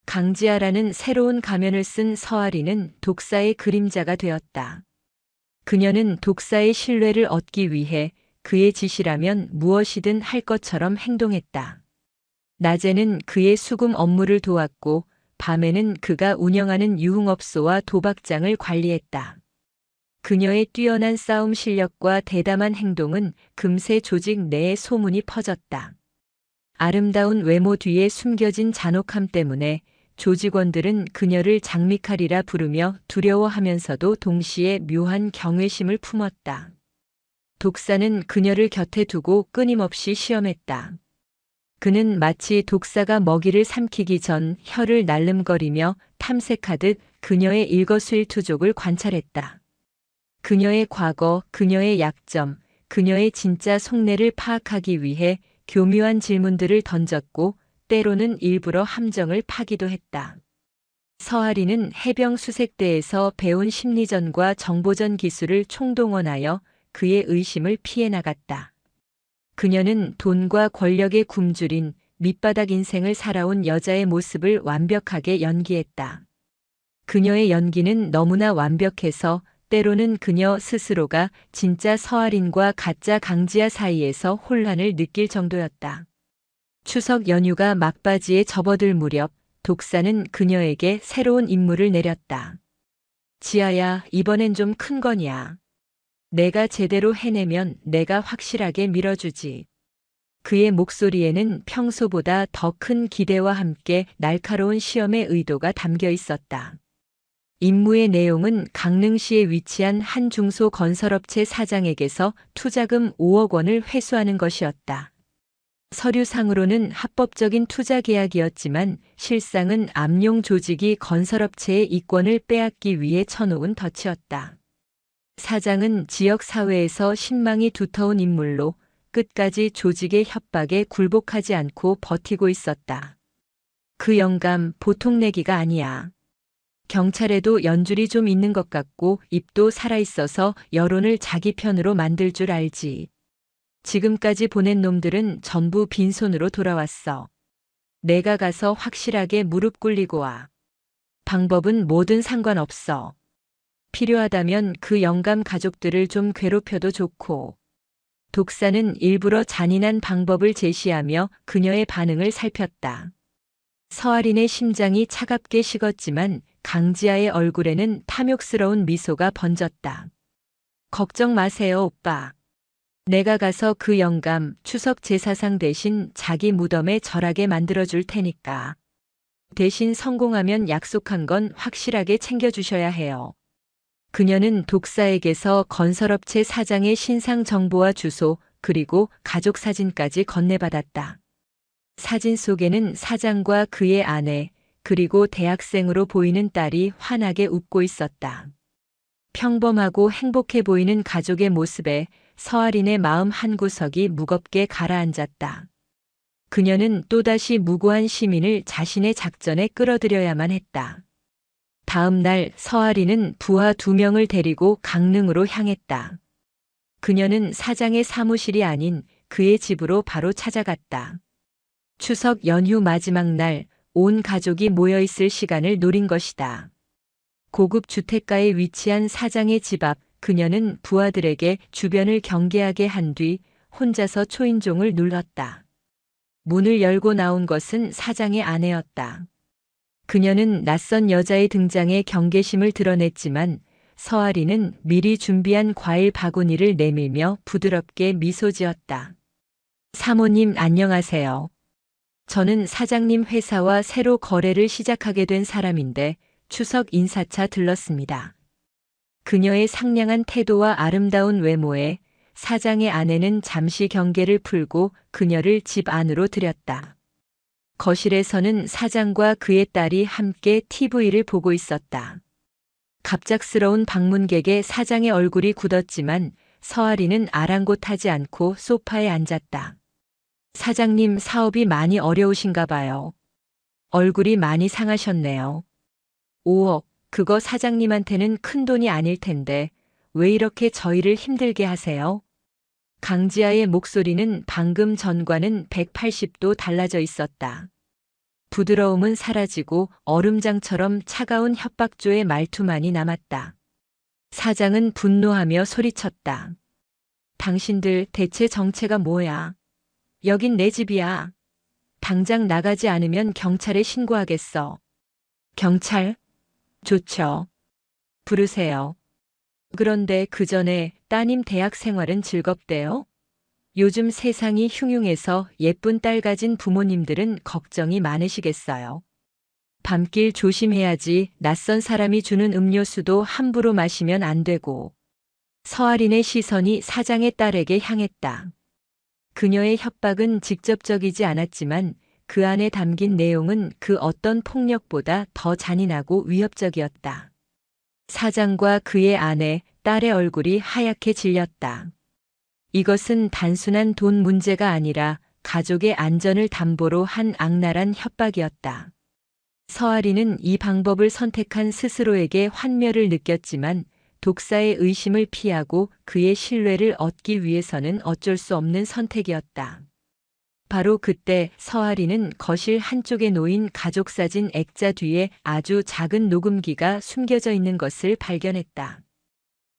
강지아라는 새로운 가면을 쓴 서아리는 독사의 그림자가 되었다. 그녀는 독사의 신뢰를 얻기 위해 그의 지시라면 무엇이든 할 것처럼 행동했다. 낮에는 그의 수금 업무를 도왔고 밤에는 그가 운영하는 유흥업소와 도박장을 관리했다. 그녀의 뛰어난 싸움 실력과 대담한 행동은 금세 조직 내에 소문이 퍼졌다. 아름다운 외모 뒤에 숨겨진 잔혹함 때문에 조직원들은 그녀를 장미칼이라 부르며 두려워하면서도 동시에 묘한 경외심을 품었다. 독사는 그녀를 곁에 두고 끊임없이 시험했다. 그는 마치 독사가 먹이를 삼키기 전 혀를 날름거리며 탐색하듯 그녀의 일거수일투족을 관찰했다. 그녀의 과거, 그녀의 약점, 그녀의 진짜 속내를 파악하기 위해 교묘한 질문들을 던졌고 때로는 일부러 함정을 파기도 했다. 서아리는 해병 수색대에서 배운 심리전과 정보전 기술을 총동원하여 그의 의심을 피해 나갔다. 그녀는 돈과 권력에 굶주린 밑바닥 인생을 살아온 여자의 모습을 완벽하게 연기했다. 그녀의 연기는 너무나 완벽해서 때로는 그녀 스스로가 진짜 서아린과 가짜 강지아 사이에서 혼란을 느낄 정도였다. 추석 연휴가 막바지에 접어들 무렵 독사는 그녀에게 새로운 임무를 내렸다. 지아야, 이번엔 좀 큰 거냐. 내가 제대로 해내면 내가 확실하게 밀어주지. 그의 목소리에는 평소보다 더 큰 기대와 함께 날카로운 시험의 의도가 담겨 있었다. 임무의 내용은 강릉시에 위치한 한 중소건설업체 사장에게서 투자금 5억 원을 회수하는 것이었다. 서류상으로는 합법적인 투자 계약이었지만 실상은 암용 조직이 건설업체의 이권을 빼앗기 위해 쳐놓은 덫이었다. 사장은 지역 사회에서 신망이 두터운 인물로 끝까지 조직의 협박에 굴복하지 않고 버티고 있었다. 그 영감 보통 내기가 아니야. 경찰에도 연줄이 좀 있는 것 같고 입도 살아있어서 여론을 자기 편으로 만들 줄 알지. 지금까지 보낸 놈들은 전부 빈손으로 돌아왔어. 내가 가서 확실하게 무릎 꿇리고 와. 방법은 뭐든 상관없어. 필요하다면 그 영감 가족들을 좀 괴롭혀도 좋고. 독사는 일부러 잔인한 방법을 제시하며 그녀의 반응을 살폈다. 서아린의 심장이 차갑게 식었지만 강지아의 얼굴에는 탐욕스러운 미소가 번졌다. 걱정 마세요, 오빠. 내가 가서 그 영감 추석 제사상 대신 자기 무덤에 절하게 만들어줄 테니까. 대신 성공하면 약속한 건 확실하게 챙겨주셔야 해요. 그녀는 독사에게서 건설업체 사장의 신상 정보와 주소, 그리고 가족 사진까지 건네받았다. 사진 속에는 사장과 그의 아내, 그리고 대학생으로 보이는 딸이 환하게 웃고 있었다. 평범하고 행복해 보이는 가족의 모습에 서아린의 마음 한구석이 무겁게 가라앉았다. 그녀는 또다시 무고한 시민을 자신의 작전에 끌어들여야만 했다. 다음 날 서아린은 부하 2명을 데리고 강릉으로 향했다. 그녀는 사장의 사무실이 아닌 그의 집으로 바로 찾아갔다. 추석 연휴 마지막 날 온 가족이 모여있을 시간을 노린 것이다. 고급 주택가에 위치한 사장의 집 앞, 그녀는 부하들에게 주변을 경계하게 한 뒤 혼자서 초인종을 눌렀다. 문을 열고 나온 것은 사장의 아내였다. 그녀는 낯선 여자의 등장에 경계심을 드러냈지만 서아린은 미리 준비한 과일 바구니를 내밀며 부드럽게 미소 지었다. 사모님 안녕하세요. 저는 사장님 회사와 새로 거래를 시작하게 된 사람인데 추석 인사차 들렀습니다. 그녀의 상냥한 태도와 아름다운 외모에 사장의 아내는 잠시 경계를 풀고 그녀를 집 안으로 들였다. 거실에서는 사장과 그의 딸이 함께 TV를 보고 있었다. 갑작스러운 방문객에 사장의 얼굴이 굳었지만 서아린은 아랑곳하지 않고 소파에 앉았다. 사장님 사업이 많이 어려우신가 봐요. 얼굴이 많이 상하셨네요. 5억, 그거 사장님한테는 큰 돈이 아닐 텐데 왜 이렇게 저희를 힘들게 하세요? 강지아의 목소리는 방금 전과는 180도 달라져 있었다. 부드러움은 사라지고 얼음장처럼 차가운 협박조의 말투만이 남았다. 사장은 분노하며 소리쳤다. 당신들 대체 정체가 뭐야? 여긴 내 집이야. 당장 나가지 않으면 경찰에 신고하겠어. 경찰? 좋죠. 부르세요. 그런데 그 전에 따님 대학 생활은 즐겁대요? 요즘 세상이 흉흉해서 예쁜 딸 가진 부모님들은 걱정이 많으시겠어요. 밤길 조심해야지. 낯선 사람이 주는 음료수도 함부로 마시면 안 되고. 서아린의 시선이 사장의 딸에게 향했다. 그녀의 협박은 직접적이지 않았지만 그 안에 담긴 내용은 그 어떤 폭력보다 더 잔인하고 위협적이었다. 사장과 그의 아내, 딸의 얼굴이 하얗게 질렸다. 이것은 단순한 돈 문제가 아니라 가족의 안전을 담보로 한 악랄한 협박이었다. 서아린은 이 방법을 선택한 스스로에게 환멸을 느꼈지만 독사의 의심을 피하고 그의 신뢰를 얻기 위해서는 어쩔 수 없는 선택이었다. 바로 그때 서아린은 거실 한쪽에 놓인 가족사진 액자 뒤에 아주 작은 녹음기가 숨겨져 있는 것을 발견했다.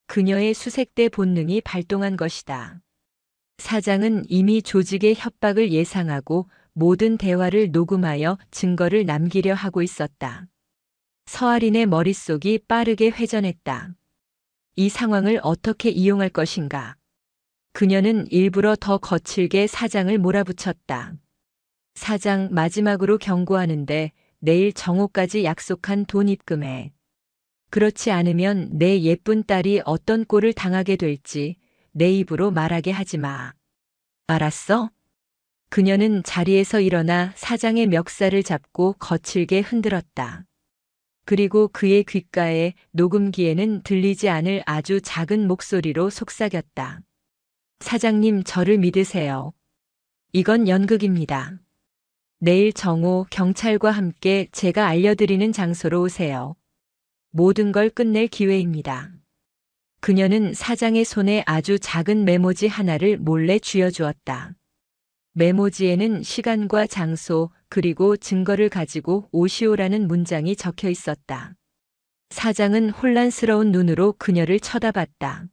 그녀의 수색대 본능이 발동한 것이다. 사장은 이미 조직의 협박을 예상하고 모든 대화를 녹음하여 증거를 남기려 하고 있었다. 서아린의 머릿속이 빠르게 회전했다. 이 상황을 어떻게 이용할 것인가? 그녀는 일부러 더 거칠게 사장을 몰아붙였다. 사장, 마지막으로 경고하는데 내일 정오까지 약속한 돈 입금해. 그렇지 않으면 내 예쁜 딸이 어떤 꼴을 당하게 될지 내 입으로 말하게 하지 마. 알았어? 그녀는 자리에서 일어나 사장의 멱살을 잡고 거칠게 흔들었다. 그리고 그의 귓가에 녹음기에는 들리지 않을 아주 작은 목소리로 속삭였다. 사장님, 저를 믿으세요. 이건 연극입니다. 내일 정오 경찰과 함께 제가 알려드리는 장소로 오세요. 모든 걸 끝낼 기회입니다. 그녀는 사장의 손에 아주 작은 메모지 하나를 몰래 쥐어주었다. 메모지에는 시간과 장소, 그리고 증거를 가지고 오시오라는 문장이 적혀 있었다. 사장은 혼란스러운 눈으로 그녀를 쳐다봤다.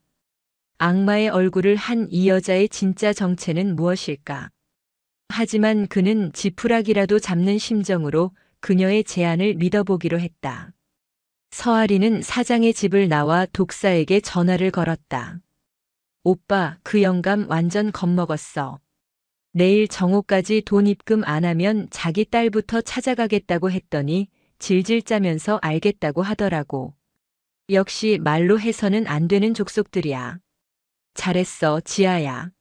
악마의 얼굴을 한 이 여자의 진짜 정체는 무엇일까? 하지만 그는 지푸라기라도 잡는 심정으로 그녀의 제안을 믿어보기로 했다. 서아리는 사장의 집을 나와 독사에게 전화를 걸었다. 오빠, 그 영감 완전 겁먹었어. 내일 정오까지 돈 입금 안 하면 자기 딸부터 찾아가겠다고 했더니 질질 짜면서 알겠다고 하더라고. 역시 말로 해서는 안 되는 족속들이야. 잘했어, 지아야.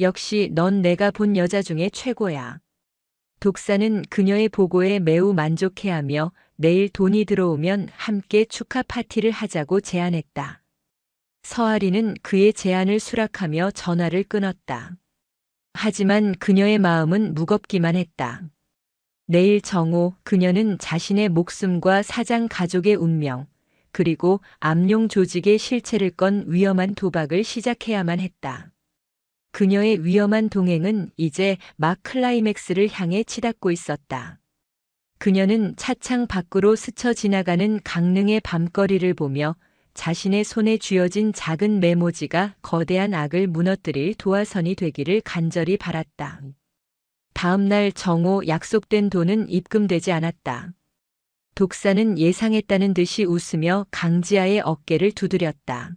역시 넌 내가 본 여자 중에 최고야. 독사는 그녀의 보고에 매우 만족해하며 내일 돈이 들어오면 함께 축하 파티를 하자고 제안했다. 서아리는 그의 제안을 수락하며 전화를 끊었다. 하지만 그녀의 마음은 무겁기만 했다. 내일 정오 그녀는 자신의 목숨과 사장 가족의 운명, 그리고 암룡 조직의 실체를 건 위험한 도박을 시작해야만 했다. 그녀의 위험한 동행은 이제 막 클라이맥스를 향해 치닫고 있었다. 그녀는 차창 밖으로 스쳐 지나가는 강릉의 밤거리를 보며 자신의 손에 쥐어진 작은 메모지가 거대한 악을 무너뜨릴 도화선이 되기를 간절히 바랐다. 다음 날 정오 약속된 돈은 입금되지 않았다. 독사는 예상했다는 듯이 웃으며 강지아의 어깨를 두드렸다.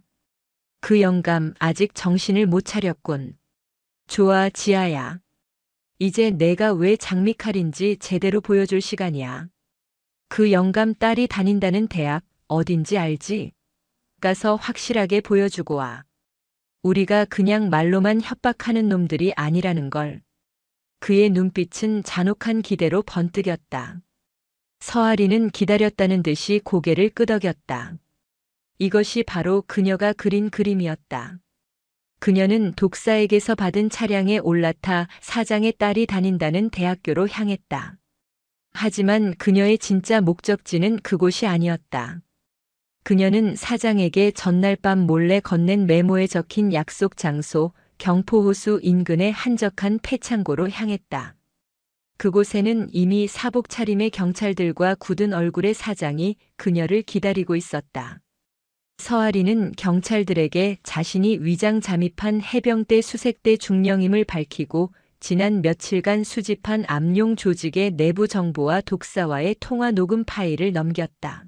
그 영감 아직 정신을 못 차렸군. 좋아, 지아야. 이제 내가 왜 장미칼인지 제대로 보여줄 시간이야. 그 영감 딸이 다닌다는 대학 어딘지 알지? 가서 확실하게 보여주고 와. 우리가 그냥 말로만 협박하는 놈들이 아니라는 걸. 그의 눈빛은 잔혹한 기대로 번뜩였다. 서아리는 기다렸다는 듯이 고개를 끄덕였다. 이것이 바로 그녀가 그린 그림이었다. 그녀는 독사에게서 받은 차량에 올라타 사장의 딸이 다닌다는 대학교로 향했다. 하지만 그녀의 진짜 목적지는 그곳이 아니었다. 그녀는 사장에게 전날 밤 몰래 건넨 메모에 적힌 약속 장소, 경포호수 인근의 한적한 폐창고로 향했다. 그곳에는 이미 사복 차림의 경찰들과 굳은 얼굴의 사장이 그녀를 기다리고 있었다. 서아리는 경찰들에게 자신이 위장 잠입한 해병대 수색대 중령임을 밝히고 지난 며칠간 수집한 암룡 조직의 내부 정보와 독사와의 통화 녹음 파일을 넘겼다.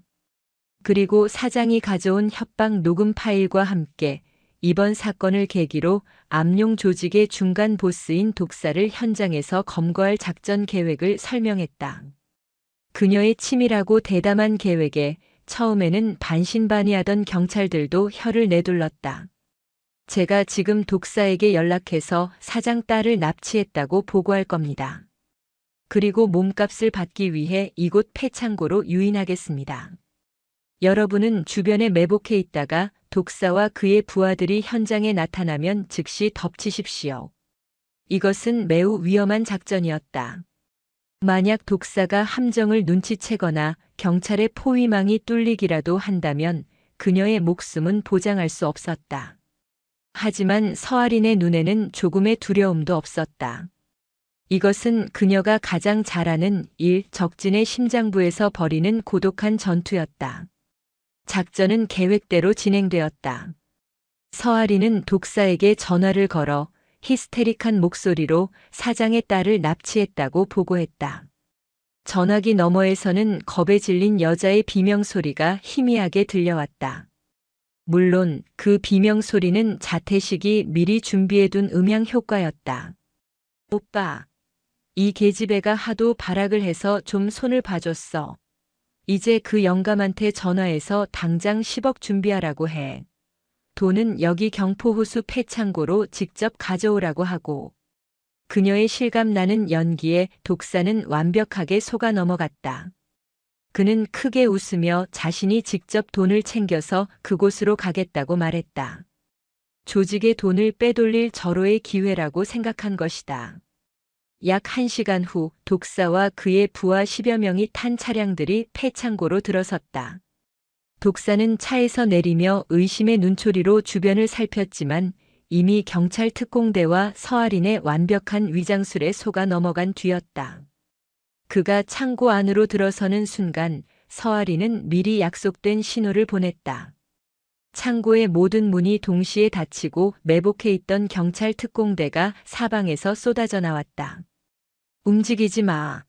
그리고 사장이 가져온 협박 녹음 파일과 함께 이번 사건을 계기로 암룡 조직의 중간 보스인 독사를 현장에서 검거할 작전 계획을 설명했다. 그녀의 치밀하고 대담한 계획에 처음에는 반신반의하던 경찰들도 혀를 내둘렀다. 제가 지금 독사에게 연락해서 사장 딸을 납치했다고 보고할 겁니다. 그리고 몸값을 받기 위해 이곳 폐창고로 유인하겠습니다. 여러분은 주변에 매복해 있다가 독사와 그의 부하들이 현장에 나타나면 즉시 덮치십시오. 이것은 매우 위험한 작전이었다. 만약 독사가 함정을 눈치채거나 경찰의 포위망이 뚫리기라도 한다면 그녀의 목숨은 보장할 수 없었다. 하지만 서아린의 눈에는 조금의 두려움도 없었다. 이것은 그녀가 가장 잘하는 일, 적진의 심장부에서 벌이는 고독한 전투였다. 작전은 계획대로 진행되었다. 서아리는 독사에게 전화를 걸어 히스테릭한 목소리로 사장의 딸을 납치했다고 보고했다. 전화기 너머에서는 겁에 질린 여자의 비명소리가 희미하게 들려왔다. 물론 그 비명소리는 자퇴식이 미리 준비해둔 음향 효과였다. 오빠, 이 계집애가 하도 발악을 해서 좀 손을 봐줬어. 이제 그 영감한테 전화해서 당장 10억 준비하라고 해. 돈은 여기 경포호수 폐창고로 직접 가져오라고 하고. 그녀의 실감나는 연기에 독사는 완벽하게 속아 넘어갔다. 그는 크게 웃으며 자신이 직접 돈을 챙겨서 그곳으로 가겠다고 말했다. 조직의 돈을 빼돌릴 절호의 기회라고 생각한 것이다. 약 1시간 후 독사와 그의 부하 10여 명이 탄 차량들이 폐창고로 들어섰다. 독사는 차에서 내리며 의심의 눈초리로 주변을 살폈지만 이미 경찰 특공대와 서아린의 완벽한 위장술에 속아 넘어간 뒤였다. 그가 창고 안으로 들어서는 순간 서아린은 미리 약속된 신호를 보냈다. 창고의 모든 문이 동시에 닫히고 매복해 있던 경찰 특공대가 사방에서 쏟아져 나왔다. 움직이지 마.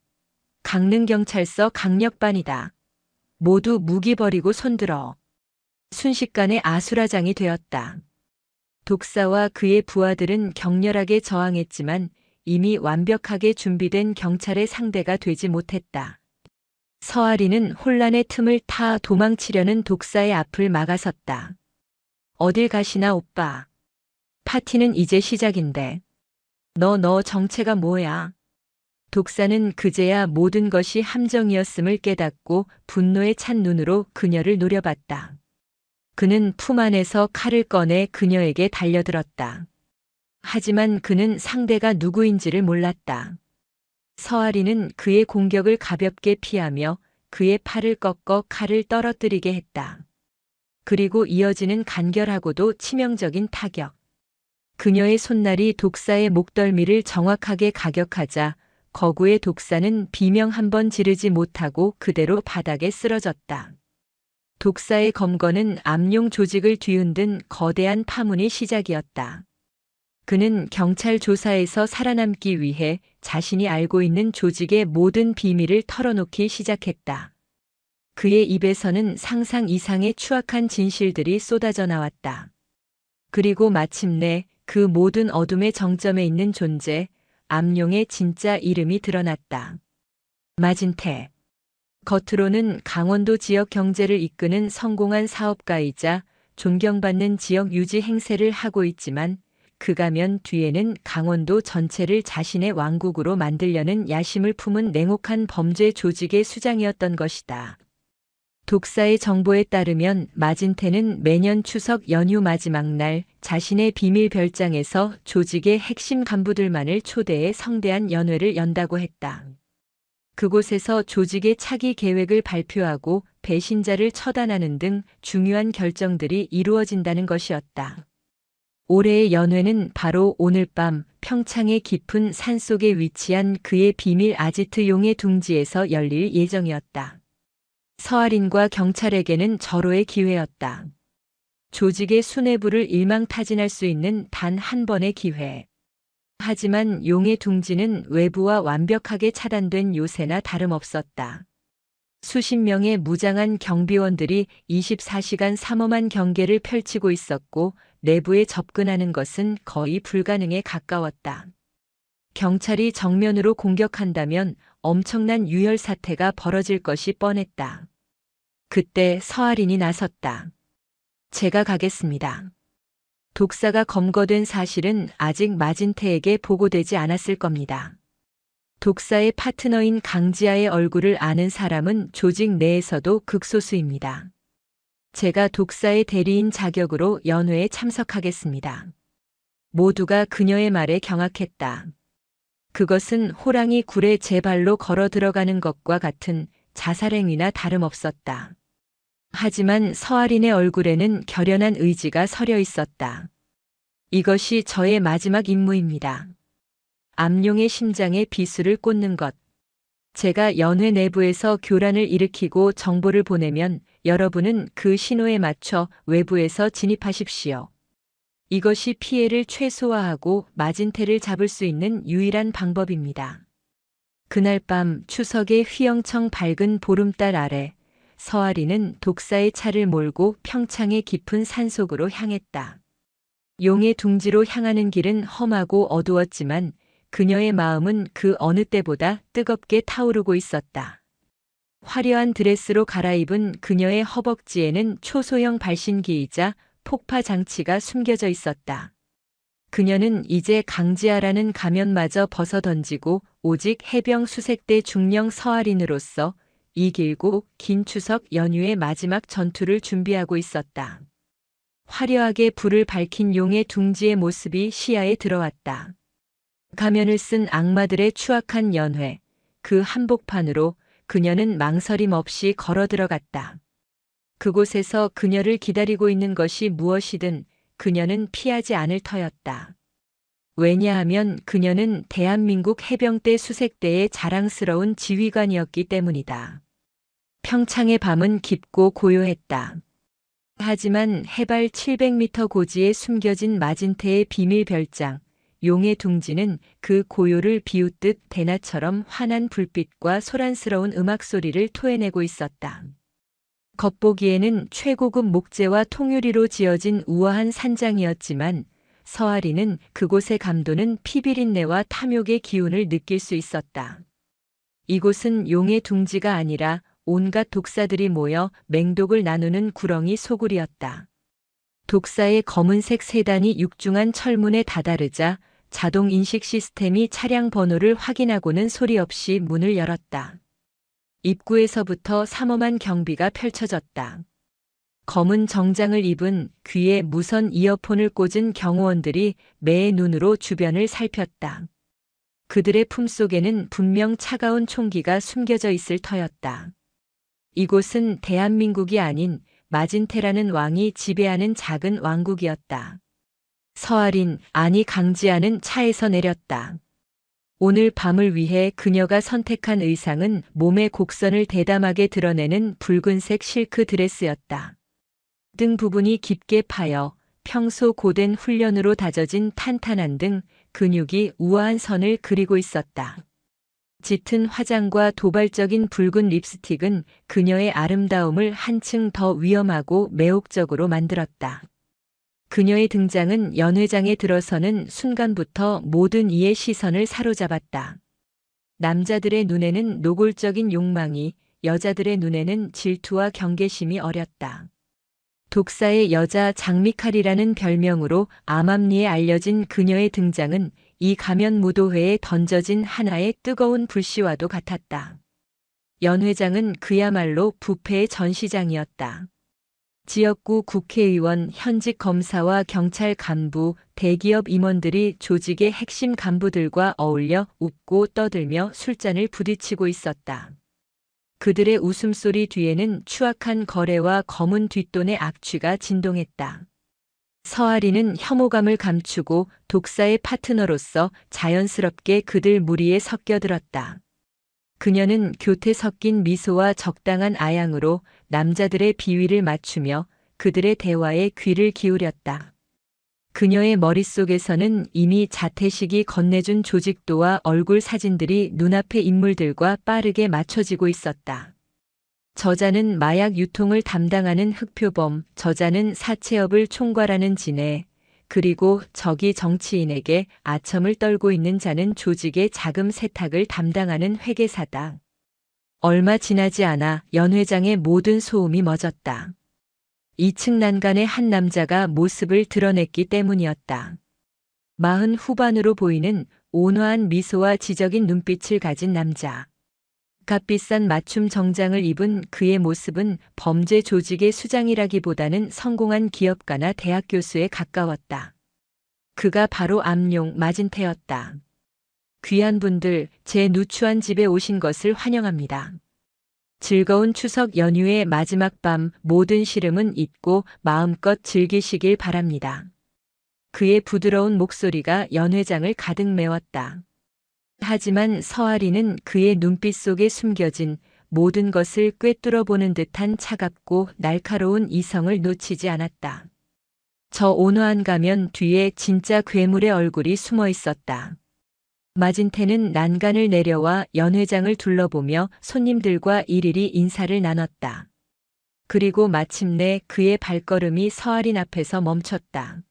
강릉경찰서 강력반이다. 모두 무기 버리고 손들어. 순식간에 아수라장이 되었다. 독사와 그의 부하들은 격렬하게 저항했지만 이미 완벽하게 준비된 경찰의 상대가 되지 못했다. 서아린은 혼란의 틈을 타 도망치려는 독사의 앞을 막아섰다. 어딜 가시나 오빠. 파티는 이제 시작인데. 너 정체가 뭐야? 독사는 그제야 모든 것이 함정이었음을 깨닫고 분노에 찬 눈으로 그녀를 노려봤다. 그는 품 안에서 칼을 꺼내 그녀에게 달려들었다. 하지만 그는 상대가 누구인지를 몰랐다. 서아린은 그의 공격을 가볍게 피하며 그의 팔을 꺾어 칼을 떨어뜨리게 했다. 그리고 이어지는 간결하고도 치명적인 타격. 그녀의 손날이 독사의 목덜미를 정확하게 가격하자 거구의 독사는 비명 한 번 지르지 못하고 그대로 바닥에 쓰러졌다. 독사의 검거는 암용 조직을 뒤흔든 거대한 파문이 시작이었다. 그는 경찰 조사에서 살아남기 위해 자신이 알고 있는 조직의 모든 비밀을 털어놓기 시작했다. 그의 입에서는 상상 이상의 추악한 진실들이 쏟아져 나왔다. 그리고 마침내 그 모든 어둠의 정점에 있는 존재, 암용의 진짜 이름이 드러났다. 마진태. 겉으로는 강원도 지역 경제를 이끄는 성공한 사업가이자 존경받는 지역 유지 행세를 하고 있지만 그 가면 뒤에는 강원도 전체를 자신의 왕국으로 만들려는 야심을 품은 냉혹한 범죄 조직의 수장이었던 것이다. 독사의 정보에 따르면 마진태는 매년 추석 연휴 마지막 날 자신의 비밀 별장에서 조직의 핵심 간부들만을 초대해 성대한 연회를 연다고 했다. 그곳에서 조직의 차기 계획을 발표하고 배신자를 처단하는 등 중요한 결정들이 이루어진다는 것이었다. 올해의 연회는 바로 오늘 밤 평창의 깊은 산속에 위치한 그의 비밀 아지트 용의 둥지에서 열릴 예정이었다. 서아린과 경찰에게는 절호의 기회였다. 조직의 수뇌부를 일망타진할 수 있는 단 한 번의 기회. 하지만 용의 둥지는 외부와 완벽하게 차단된 요새나 다름없었다. 수십 명의 무장한 경비원들이 24시간 삼엄한 경계를 펼치고 있었고 내부에 접근하는 것은 거의 불가능에 가까웠다. 경찰이 정면으로 공격한다면 엄청난 유혈 사태가 벌어질 것이 뻔했다. 그때 서아린이 나섰다. 제가 가겠습니다. 독사가 검거된 사실은 아직 마진태에게 보고되지 않았을 겁니다. 독사의 파트너인 강지아의 얼굴을 아는 사람은 조직 내에서도 극소수입니다. 제가 독사의 대리인 자격으로 연회에 참석하겠습니다. 모두가 그녀의 말에 경악했다. 그것은 호랑이 굴에 제 발로 걸어 들어가는 것과 같은 자살행위나 다름없었다. 하지만 서아린의 얼굴에는 결연한 의지가 서려 있었다. 이것이 저의 마지막 임무입니다. 암용의 심장에 비수를 꽂는 것. 제가 연회 내부에서 교란을 일으키고 정보를 보내면 여러분은 그 신호에 맞춰 외부에서 진입하십시오. 이것이 피해를 최소화하고 마진태를 잡을 수 있는 유일한 방법입니다. 그날 밤 추석의 휘영청 밝은 보름달 아래 서아린은 독사의 차를 몰고 평창의 깊은 산속으로 향했다. 용의 둥지로 향하는 길은 험하고 어두웠지만 그녀의 마음은 그 어느 때보다 뜨겁게 타오르고 있었다. 화려한 드레스로 갈아입은 그녀의 허벅지에는 초소형 발신기이자 폭파 장치가 숨겨져 있었다. 그녀는 이제 강지아라는 가면마저 벗어던지고 오직 해병 수색대 중령 서아린으로서 이 길고 긴 추석 연휴의 마지막 전투를 준비하고 있었다. 화려하게 불을 밝힌 용의 둥지의 모습이 시야에 들어왔다. 가면을 쓴 악마들의 추악한 연회, 그 한복판으로 그녀는 망설임 없이 걸어 들어갔다. 그곳에서 그녀를 기다리고 있는 것이 무엇이든 그녀는 피하지 않을 터였다. 왜냐하면 그녀는 대한민국 해병대 수색대의 자랑스러운 지휘관이었기 때문이다. 평창의 밤은 깊고 고요했다. 하지만 해발 700m 고지에 숨겨진 마진테의 비밀 별장, 용의 둥지는 그 고요를 비웃듯 대낮처럼 환한 불빛과 소란스러운 음악 소리를 토해내고 있었다. 겉보기에는 최고급 목재와 통유리로 지어진 우아한 산장이었지만 서아리는 그곳의 감도는 피비린내와 탐욕의 기운을 느낄 수 있었다. 이곳은 용의 둥지가 아니라 온갖 독사들이 모여 맹독을 나누는 구렁이 소굴이었다. 독사의 검은색 세단이 육중한 철문에 다다르자 자동 인식 시스템이 차량 번호를 확인하고는 소리 없이 문을 열었다. 입구에서부터 삼엄한 경비가 펼쳐졌다. 검은 정장을 입은 귀에 무선 이어폰을 꽂은 경호원들이 매의 눈으로 주변을 살폈다. 그들의 품속에는 분명 차가운 총기가 숨겨져 있을 터였다. 이곳은 대한민국이 아닌 마진테라는 왕이 지배하는 작은 왕국이었다. 서아린, 아니 강지아는 차에서 내렸다. 오늘 밤을 위해 그녀가 선택한 의상은 몸의 곡선을 대담하게 드러내는 붉은색 실크 드레스였다. 등 부분이 깊게 파여 평소 고된 훈련으로 다져진 탄탄한 등 근육이 우아한 선을 그리고 있었다. 짙은 화장과 도발적인 붉은 립스틱은 그녀의 아름다움을 한층 더 위험하고 매혹적으로 만들었다. 그녀의 등장은 연회장에 들어서는 순간부터 모든 이의 시선을 사로잡았다. 남자들의 눈에는 노골적인 욕망이, 여자들의 눈에는 질투와 경계심이 어렸다. 독사의 여자 장미칼이라는 별명으로 암암리에 알려진 그녀의 등장은 이 가면 무도회에 던져진 하나의 뜨거운 불씨와도 같았다. 연회장은 그야말로 부패의 전시장이었다. 지역구 국회의원, 현직 검사와 경찰 간부, 대기업 임원들이 조직의 핵심 간부들과 어울려 웃고 떠들며 술잔을 부딪히고 있었다. 그들의 웃음소리 뒤에는 추악한 거래와 검은 뒷돈의 악취가 진동했다. 서아리는 혐오감을 감추고 독사의 파트너로서 자연스럽게 그들 무리에 섞여들었다. 그녀는 교태 섞인 미소와 적당한 아양으로 남자들의 비위를 맞추며 그들의 대화에 귀를 기울였다. 그녀의 머릿속에서는 이미 자퇴식이 건네준 조직도와 얼굴 사진들이 눈앞의 인물들과 빠르게 맞춰지고 있었다. 저자는 마약 유통을 담당하는 흑표범, 저자는 사채업을 총괄하는 진해, 그리고 저기 정치인에게 아첨을 떨고 있는 자는 조직의 자금 세탁을 담당하는 회계사다. 얼마 지나지 않아 연회장의 모든 소음이 멎었다. 2층 난간의 한 남자가 모습을 드러냈기 때문이었다. 40 후반으로 보이는 온화한 미소와 지적인 눈빛을 가진 남자. 값비싼 맞춤 정장을 입은 그의 모습은 범죄 조직의 수장이라기보다는 성공한 기업가나 대학 교수에 가까웠다. 그가 바로 암용 마진테였다. 귀한 분들, 제 누추한 집에 오신 것을 환영합니다. 즐거운 추석 연휴의 마지막 밤 모든 시름은 잊고 마음껏 즐기시길 바랍니다. 그의 부드러운 목소리가 연회장을 가득 메웠다. 하지만 서아리는 그의 눈빛 속에 숨겨진 모든 것을 꿰뚫어보는 듯한 차갑고 날카로운 이성을 놓치지 않았다. 저 온화한 가면 뒤에 진짜 괴물의 얼굴이 숨어 있었다. 마진테는 난간을 내려와 연회장을 둘러보며 손님들과 일일이 인사를 나눴다. 그리고 마침내 그의 발걸음이 서아린 앞에서 멈췄다.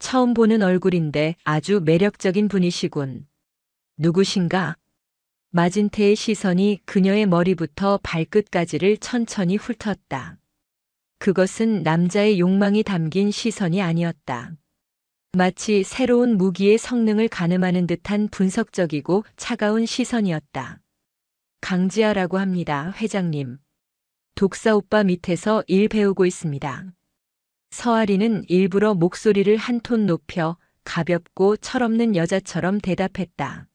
처음 보는 얼굴인데 아주 매력적인 분이시군. 누구신가? 마진테의 시선이 그녀의 머리부터 발끝까지를 천천히 훑었다. 그것은 남자의 욕망이 담긴 시선이 아니었다. 마치 새로운 무기의 성능을 가늠하는 듯한 분석적이고 차가운 시선이었다. 강지아라고 합니다, 회장님. 독사 오빠 밑에서 일 배우고 있습니다. 서아리는 일부러 목소리를 한 톤 높여 가볍고 철없는 여자처럼 대답했다.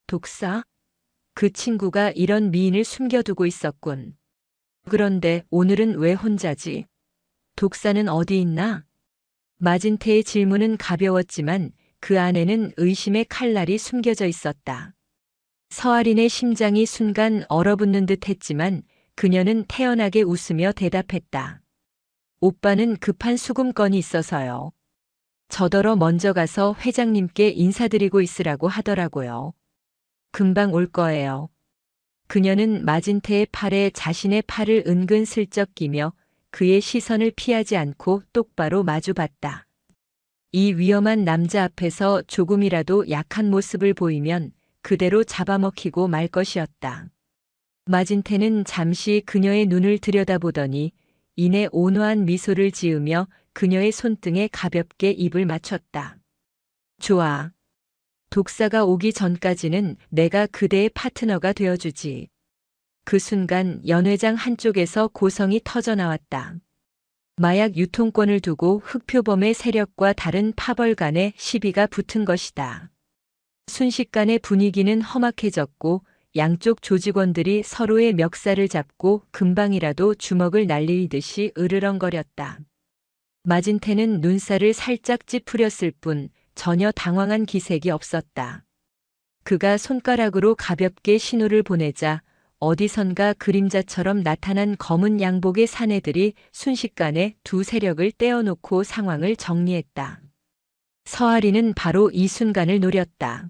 독사? 그 친구가 이런 미인을 숨겨두고 있었군. 그런데 오늘은 왜 혼자지? 독사는 어디 있나? 마진태의 질문은 가벼웠지만 그 안에는 의심의 칼날이 숨겨져 있었다. 서아린의 심장이 순간 얼어붙는 듯 했지만 그녀는 태연하게 웃으며 대답했다. 오빠는 급한 수금건이 있어서요. 저더러 먼저 가서 회장님께 인사드리고 있으라고 하더라고요. 금방 올 거예요. 그녀는 마진태의 팔에 자신의 팔을 은근슬쩍 끼며 그의 시선을 피하지 않고 똑바로 마주봤다. 이 위험한 남자 앞에서 조금이라도 약한 모습을 보이면 그대로 잡아먹히고 말 것이었다. 마진태는 잠시 그녀의 눈을 들여다보더니 이내 온화한 미소를 지으며 그녀의 손등에 가볍게 입을 맞췄다. 좋아. 독사가 오기 전까지는 내가 그대의 파트너가 되어주지. 그 순간 연회장 한쪽에서 고성이 터져나왔다. 마약 유통권을 두고 흑표범의 세력과 다른 파벌 간의 시비가 붙은 것이다. 순식간에 분위기는 험악해졌고 양쪽 조직원들이 서로의 멱살을 잡고 금방이라도 주먹을 날리듯이 으르렁거렸다. 마진태는 눈살을 살짝 찌푸렸을 뿐 전혀 당황한 기색이 없었다. 그가 손가락으로 가볍게 신호를 보내자 어디선가 그림자처럼 나타난 검은 양복의 사내들이 순식간에 두 세력을 떼어놓고 상황을 정리했다. 서아리는 바로 이 순간을 노렸다.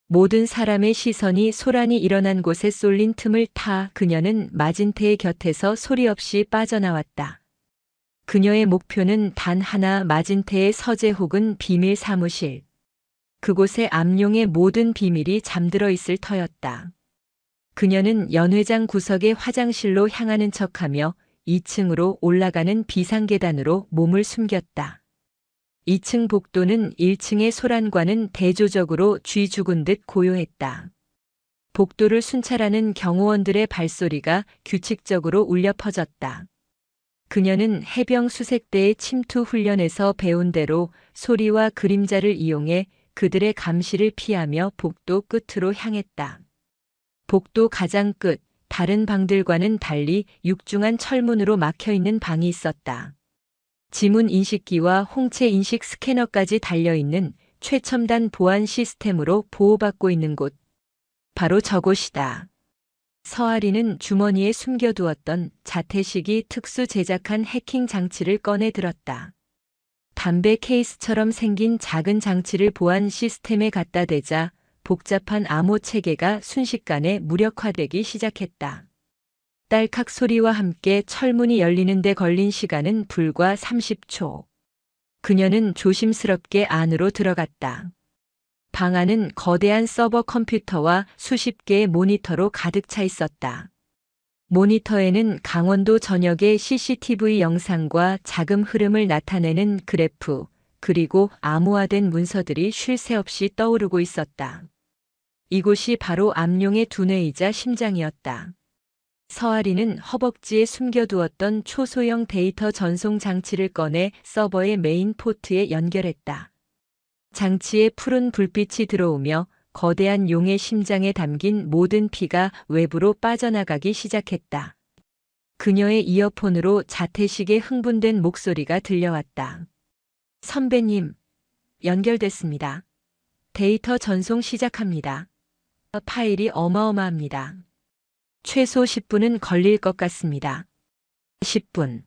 모든 사람의 시선이 소란이 일어난 곳에 쏠린 틈을 타 그녀는 마진태의 곁에서 소리 없이 빠져나왔다. 그녀의 목표는 단 하나, 마진태의 서재 혹은 비밀 사무실. 그곳에 암룡의 모든 비밀이 잠들어 있을 터였다. 그녀는 연회장 구석의 화장실로 향하는 척하며 2층으로 올라가는 비상계단으로 몸을 숨겼다. 2층 복도는 1층의 소란과는 대조적으로 쥐 죽은 듯 고요했다. 복도를 순찰하는 경호원들의 발소리가 규칙적으로 울려 퍼졌다. 그녀는 해병 수색대의 침투 훈련에서 배운 대로 소리와 그림자를 이용해 그들의 감시를 피하며 복도 끝으로 향했다. 복도 가장 끝, 다른 방들과는 달리 육중한 철문으로 막혀있는 방이 있었다. 지문 인식기와 홍채 인식 스캐너까지 달려있는 최첨단 보안 시스템으로 보호받고 있는 곳. 바로 저곳이다. 서아리는 주머니에 숨겨두었던 자태식이 특수 제작한 해킹 장치를 꺼내 들었다. 담배 케이스처럼 생긴 작은 장치를 보안 시스템에 갖다 대자 복잡한 암호 체계가 순식간에 무력화되기 시작했다. 딸칵 소리와 함께 철문이 열리는 데 걸린 시간은 불과 30초. 그녀는 조심스럽게 안으로 들어갔다. 방 안은 거대한 서버 컴퓨터와 수십 개의 모니터로 가득 차 있었다. 모니터에는 강원도 전역의 CCTV 영상과 자금 흐름을 나타내는 그래프, 그리고 암호화된 문서들이 쉴 새 없이 떠오르고 있었다. 이곳이 바로 암룡의 두뇌이자 심장이었다. 서아리는 허벅지에 숨겨두었던 초소형 데이터 전송 장치를 꺼내 서버의 메인 포트에 연결했다. 장치에 푸른 불빛이 들어오며 거대한 용의 심장에 담긴 모든 피가 외부로 빠져나가기 시작했다. 그녀의 이어폰으로 자태식의 흥분된 목소리가 들려왔다. 선배님, 연결됐습니다. 데이터 전송 시작합니다. 파일이 어마어마합니다. 최소 10분은 걸릴 것 같습니다. 10분.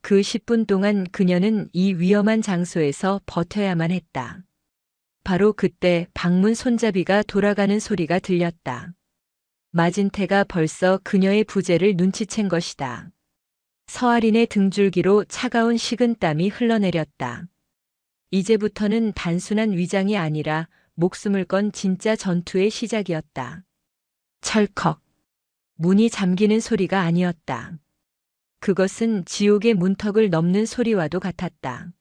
그 10분 동안 그녀는 이 위험한 장소에서 버텨야만 했다. 바로 그때 방문 손잡이가 돌아가는 소리가 들렸다. 마진태가 벌써 그녀의 부재를 눈치챈 것이다. 서아린의 등줄기로 차가운 식은땀이 흘러내렸다. 이제부터는 단순한 위장이 아니라 목숨을 건 진짜 전투의 시작이었다. 철컥. 문이 잠기는 소리가 아니었다. 그것은 지옥의 문턱을 넘는 소리와도 같았다.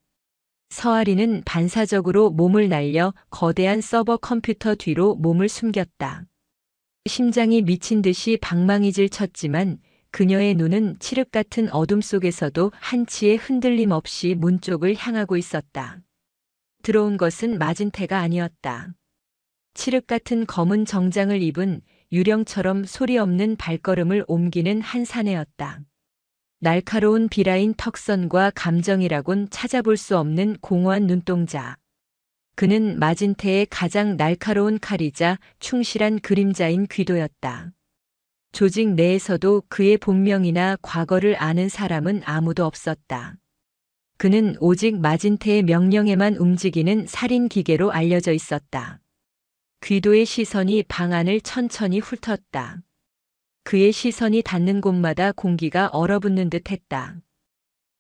서아리는 반사적으로 몸을 날려 거대한 서버 컴퓨터 뒤로 몸을 숨겼다. 심장이 미친 듯이 방망이질 쳤지만 그녀의 눈은 칠흑 같은 어둠 속에서도 한치의 흔들림 없이 문 쪽을 향하고 있었다. 들어온 것은 마진태가 아니었다. 칠흑 같은 검은 정장을 입은 유령처럼 소리 없는 발걸음을 옮기는 한 사내였다. 날카로운 비라인 턱선과 감정이라곤 찾아볼 수 없는 공허한 눈동자. 그는 마진테의 가장 날카로운 칼이자 충실한 그림자인 귀도였다. 조직 내에서도 그의 본명이나 과거를 아는 사람은 아무도 없었다. 그는 오직 마진테의 명령에만 움직이는 살인 기계로 알려져 있었다. 귀도의 시선이 방 안을 천천히 훑었다. 그의 시선이 닿는 곳마다 공기가 얼어붙는 듯 했다.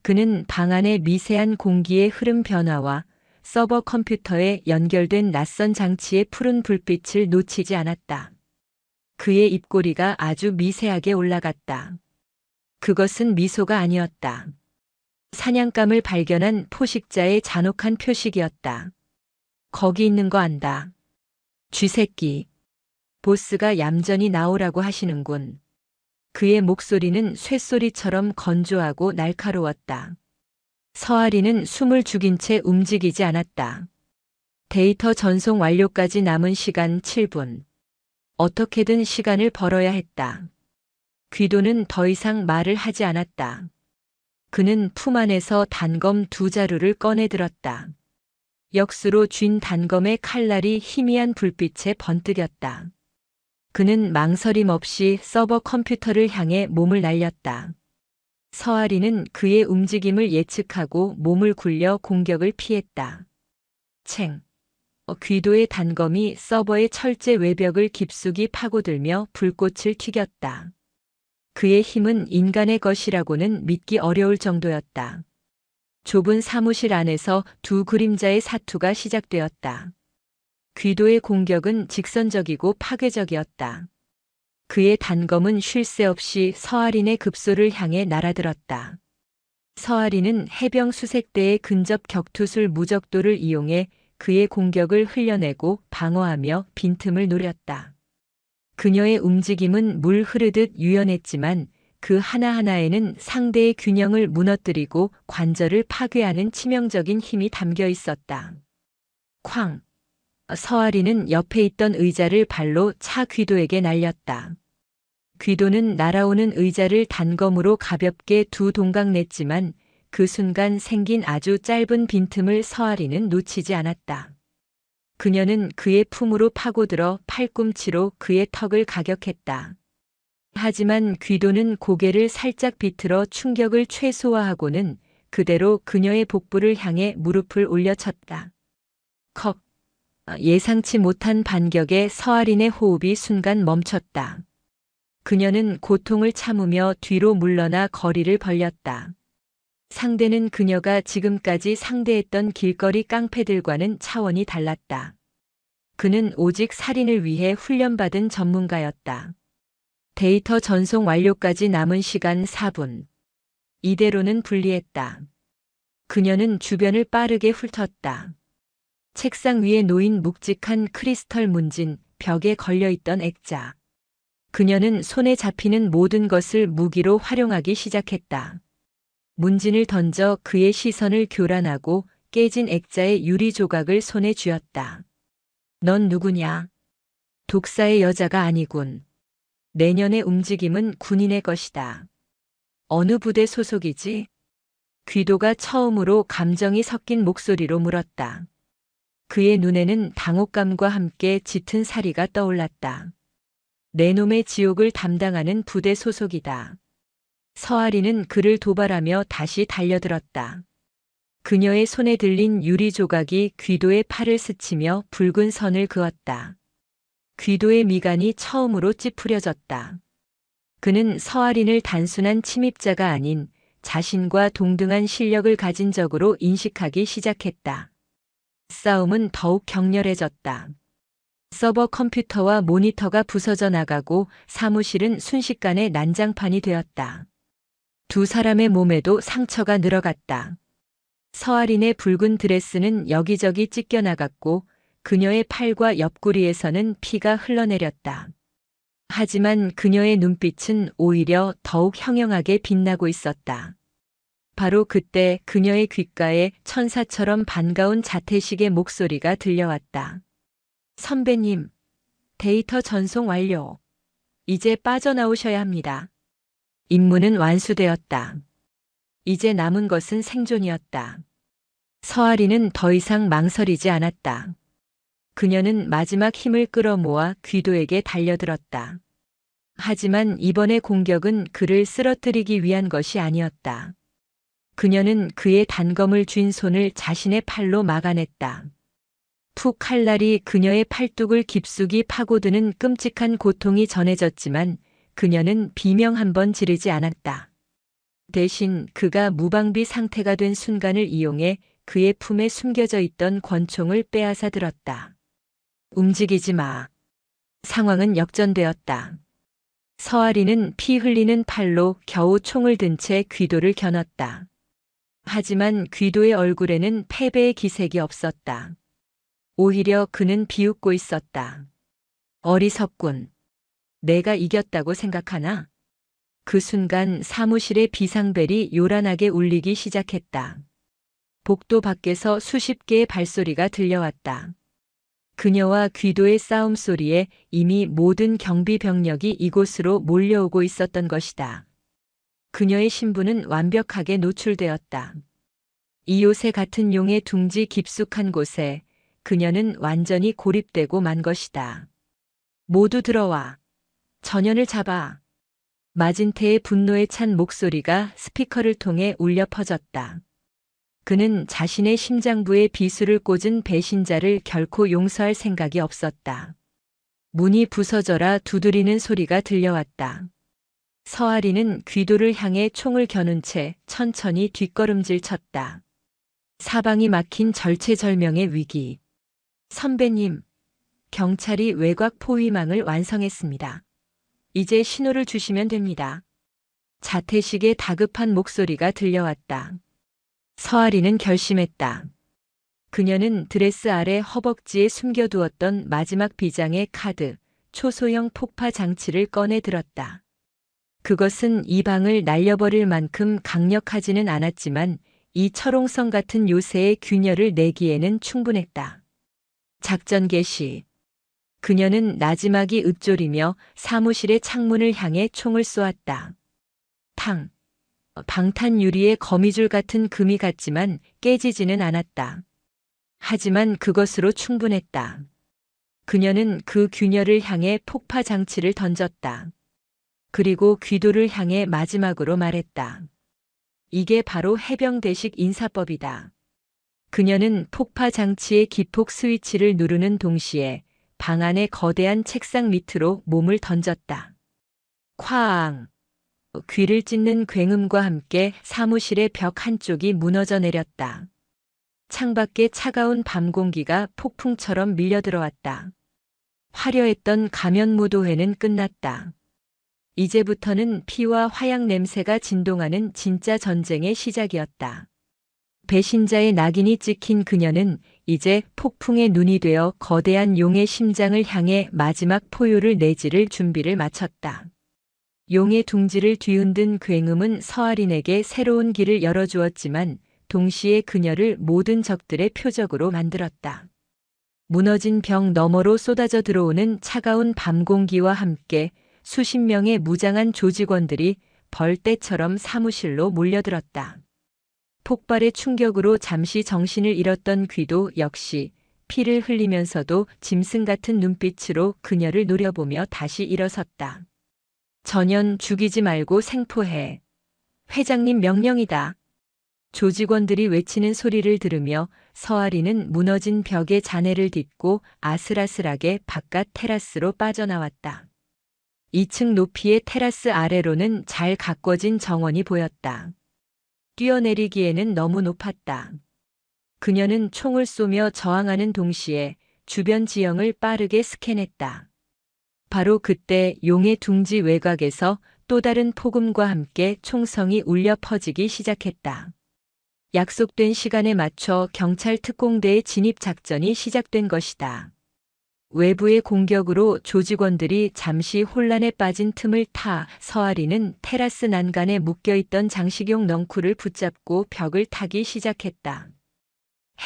그는 방 안의 미세한 공기의 흐름 변화와 서버 컴퓨터에 연결된 낯선 장치의 푸른 불빛을 놓치지 않았다. 그의 입꼬리가 아주 미세하게 올라갔다. 그것은 미소가 아니었다. 사냥감을 발견한 포식자의 잔혹한 표식이었다. 거기 있는 거 안다. 쥐새끼. 보스가 얌전히 나오라고 하시는군. 그의 목소리는 쇳소리처럼 건조하고 날카로웠다. 서아리는 숨을 죽인 채 움직이지 않았다. 데이터 전송 완료까지 남은 시간 7분. 어떻게든 시간을 벌어야 했다. 귀도는 더 이상 말을 하지 않았다. 그는 품 안에서 단검 2자루를 꺼내 들었다. 역수로 쥔 단검의 칼날이 희미한 불빛에 번뜩였다. 그는 망설임 없이 서버 컴퓨터를 향해 몸을 날렸다. 서아리는 그의 움직임을 예측하고 몸을 굴려 공격을 피했다. 챙. 귀도의 단검이 서버의 철제 외벽을 깊숙이 파고들며 불꽃을 튀겼다. 그의 힘은 인간의 것이라고는 믿기 어려울 정도였다. 좁은 사무실 안에서 두 그림자의 사투가 시작되었다. 귀도의 공격은 직선적이고 파괴적이었다. 그의 단검은 쉴 새 없이 서아린의 급소를 향해 날아들었다. 서아린은 해병 수색대의 근접 격투술 무적도를 이용해 그의 공격을 흘려내고 방어하며 빈틈을 노렸다. 그녀의 움직임은 물 흐르듯 유연했지만 그 하나하나에는 상대의 균형을 무너뜨리고 관절을 파괴하는 치명적인 힘이 담겨 있었다. 쾅! 서아리는 옆에 있던 의자를 발로 차 귀도에게 날렸다. 귀도는 날아오는 의자를 단검으로 가볍게 두 동강 냈지만 그 순간 생긴 아주 짧은 빈틈을 서아리는 놓치지 않았다. 그녀는 그의 품으로 파고들어 팔꿈치로 그의 턱을 가격했다. 하지만 귀도는 고개를 살짝 비틀어 충격을 최소화하고는 그대로 그녀의 복부를 향해 무릎을 올려쳤다. 컥! 예상치 못한 반격에 서아린의 호흡이 순간 멈췄다. 그녀는 고통을 참으며 뒤로 물러나 거리를 벌렸다. 상대는 그녀가 지금까지 상대했던 길거리 깡패들과는 차원이 달랐다. 그는 오직 살인을 위해 훈련받은 전문가였다. 데이터 전송 완료까지 남은 시간 4분. 이대로는 불리했다. 그녀는 주변을 빠르게 훑었다. 책상 위에 놓인 묵직한 크리스털 문진, 벽에 걸려있던 액자. 그녀는 손에 잡히는 모든 것을 무기로 활용하기 시작했다. 문진을 던져 그의 시선을 교란하고 깨진 액자의 유리 조각을 손에 쥐었다. 넌 누구냐? 독사의 여자가 아니군. 내년의 움직임은 군인의 것이다. 어느 부대 소속이지? 귀도가 처음으로 감정이 섞인 목소리로 물었다. 그의 눈에는 당혹감과 함께 짙은 사리가 떠올랐다. 내 놈의 지옥을 담당하는 부대 소속이다. 서아리는 그를 도발하며 다시 달려들었다. 그녀의 손에 들린 유리 조각이 귀도의 팔을 스치며 붉은 선을 그었다. 귀도의 미간이 처음으로 찌푸려졌다. 그는 서아린을 단순한 침입자가 아닌 자신과 동등한 실력을 가진 적으로 인식하기 시작했다. 싸움은 더욱 격렬해졌다. 서버 컴퓨터와 모니터가 부서져 나가고 사무실은 순식간에 난장판이 되었다. 두 사람의 몸에도 상처가 늘어갔다. 서아린의 붉은 드레스는 여기저기 찢겨나갔고 그녀의 팔과 옆구리에서는 피가 흘러내렸다. 하지만 그녀의 눈빛은 오히려 더욱 형형하게 빛나고 있었다. 바로 그때 그녀의 귓가에 천사처럼 반가운 자태식의 목소리가 들려왔다. 선배님, 데이터 전송 완료. 이제 빠져나오셔야 합니다. 임무는 완수되었다. 이제 남은 것은 생존이었다. 서아리는 더 이상 망설이지 않았다. 그녀는 마지막 힘을 끌어모아 귀도에게 달려들었다. 하지만 이번의 공격은 그를 쓰러뜨리기 위한 것이 아니었다. 그녀는 그의 단검을 쥔 손을 자신의 팔로 막아냈다. 푹 칼날이 그녀의 팔뚝을 깊숙이 파고드는 끔찍한 고통이 전해졌지만 그녀는 비명 한 번 지르지 않았다. 대신 그가 무방비 상태가 된 순간을 이용해 그의 품에 숨겨져 있던 권총을 빼앗아 들었다. 움직이지 마. 상황은 역전되었다. 서아리는 피 흘리는 팔로 겨우 총을 든 채 귀도를 겨눴다. 하지만 귀도의 얼굴에는 패배의 기색이 없었다. 오히려 그는 비웃고 있었다. 어리석군. 내가 이겼다고 생각하나? 그 순간 사무실의 비상벨이 요란하게 울리기 시작했다. 복도 밖에서 수십 개의 발소리가 들려왔다. 그녀와 귀도의 싸움 소리에 이미 모든 경비 병력이 이곳으로 몰려오고 있었던 것이다. 그녀의 신분은 완벽하게 노출되었다. 이옷에 같은 용의 둥지 깊숙한 곳에 그녀는 완전히 고립되고 만 것이다. 모두 들어와. 전현을 잡아. 마진테의 분노에 찬 목소리가 스피커를 통해 울려 퍼졌다. 그는 자신의 심장부에 비수를 꽂은 배신자를 결코 용서할 생각이 없었다. 문이 부서져라 두드리는 소리가 들려왔다. 서아리는 귀도를 향해 총을 겨눈 채 천천히 뒷걸음질 쳤다. 사방이 막힌 절체절명의 위기. 선배님, 경찰이 외곽 포위망을 완성했습니다. 이제 신호를 주시면 됩니다. 자태식의 다급한 목소리가 들려왔다. 서아리는 결심했다. 그녀는 드레스 아래 허벅지에 숨겨두었던 마지막 비장의 카드, 초소형 폭파 장치를 꺼내 들었다. 그것은 이 방을 날려버릴 만큼 강력하지는 않았지만 이 철옹성 같은 요새의 균열을 내기에는 충분했다. 작전 개시. 그녀는 나지막이 읊조리며 사무실의 창문을 향해 총을 쏘았다. 탕. 방탄 유리의 거미줄 같은 금이 같지만 깨지지는 않았다. 하지만 그것으로 충분했다. 그녀는 그 균열을 향해 폭파 장치를 던졌다. 그리고 귀도를 향해 마지막으로 말했다. 이게 바로 해병대식 인사법이다. 그녀는 폭파 장치의 기폭 스위치를 누르는 동시에 방 안의 거대한 책상 밑으로 몸을 던졌다. 쾅! 귀를 찢는 굉음과 함께 사무실의 벽 한쪽이 무너져 내렸다. 창밖에 차가운 밤 공기가 폭풍처럼 밀려들어왔다. 화려했던 가면무도회는 끝났다. 이제부터는 피와 화약 냄새가 진동하는 진짜 전쟁의 시작이었다. 배신자의 낙인이 찍힌 그녀는 이제 폭풍의 눈이 되어 거대한 용의 심장을 향해 마지막 포효를 내지를 준비를 마쳤다. 용의 둥지를 뒤흔든 굉음은 서아린에게 새로운 길을 열어주었지만 동시에 그녀를 모든 적들의 표적으로 만들었다. 무너진 벽 너머로 쏟아져 들어오는 차가운 밤 공기와 함께 수십 명의 무장한 조직원들이 벌떼처럼 사무실로 몰려들었다. 폭발의 충격으로 잠시 정신을 잃었던 귀도 역시 피를 흘리면서도 짐승 같은 눈빛으로 그녀를 노려보며 다시 일어섰다. 전현 죽이지 말고 생포해. 회장님 명령이다. 조직원들이 외치는 소리를 들으며 서아리는 무너진 벽에 잔해를 딛고 아슬아슬하게 바깥 테라스로 빠져나왔다. 2층 높이의 테라스 아래로는 잘 가꿔진 정원이 보였다. 뛰어내리기에는 너무 높았다. 그녀는 총을 쏘며 저항하는 동시에 주변 지형을 빠르게 스캔했다. 바로 그때 용의 둥지 외곽에서 또 다른 폭음과 함께 총성이 울려 퍼지기 시작했다. 약속된 시간에 맞춰 경찰 특공대의 진입 작전이 시작된 것이다. 외부의 공격으로 조직원들이 잠시 혼란에 빠진 틈을 타 서아리는 테라스 난간에 묶여있던 장식용 넝쿨을 붙잡고 벽을 타기 시작했다.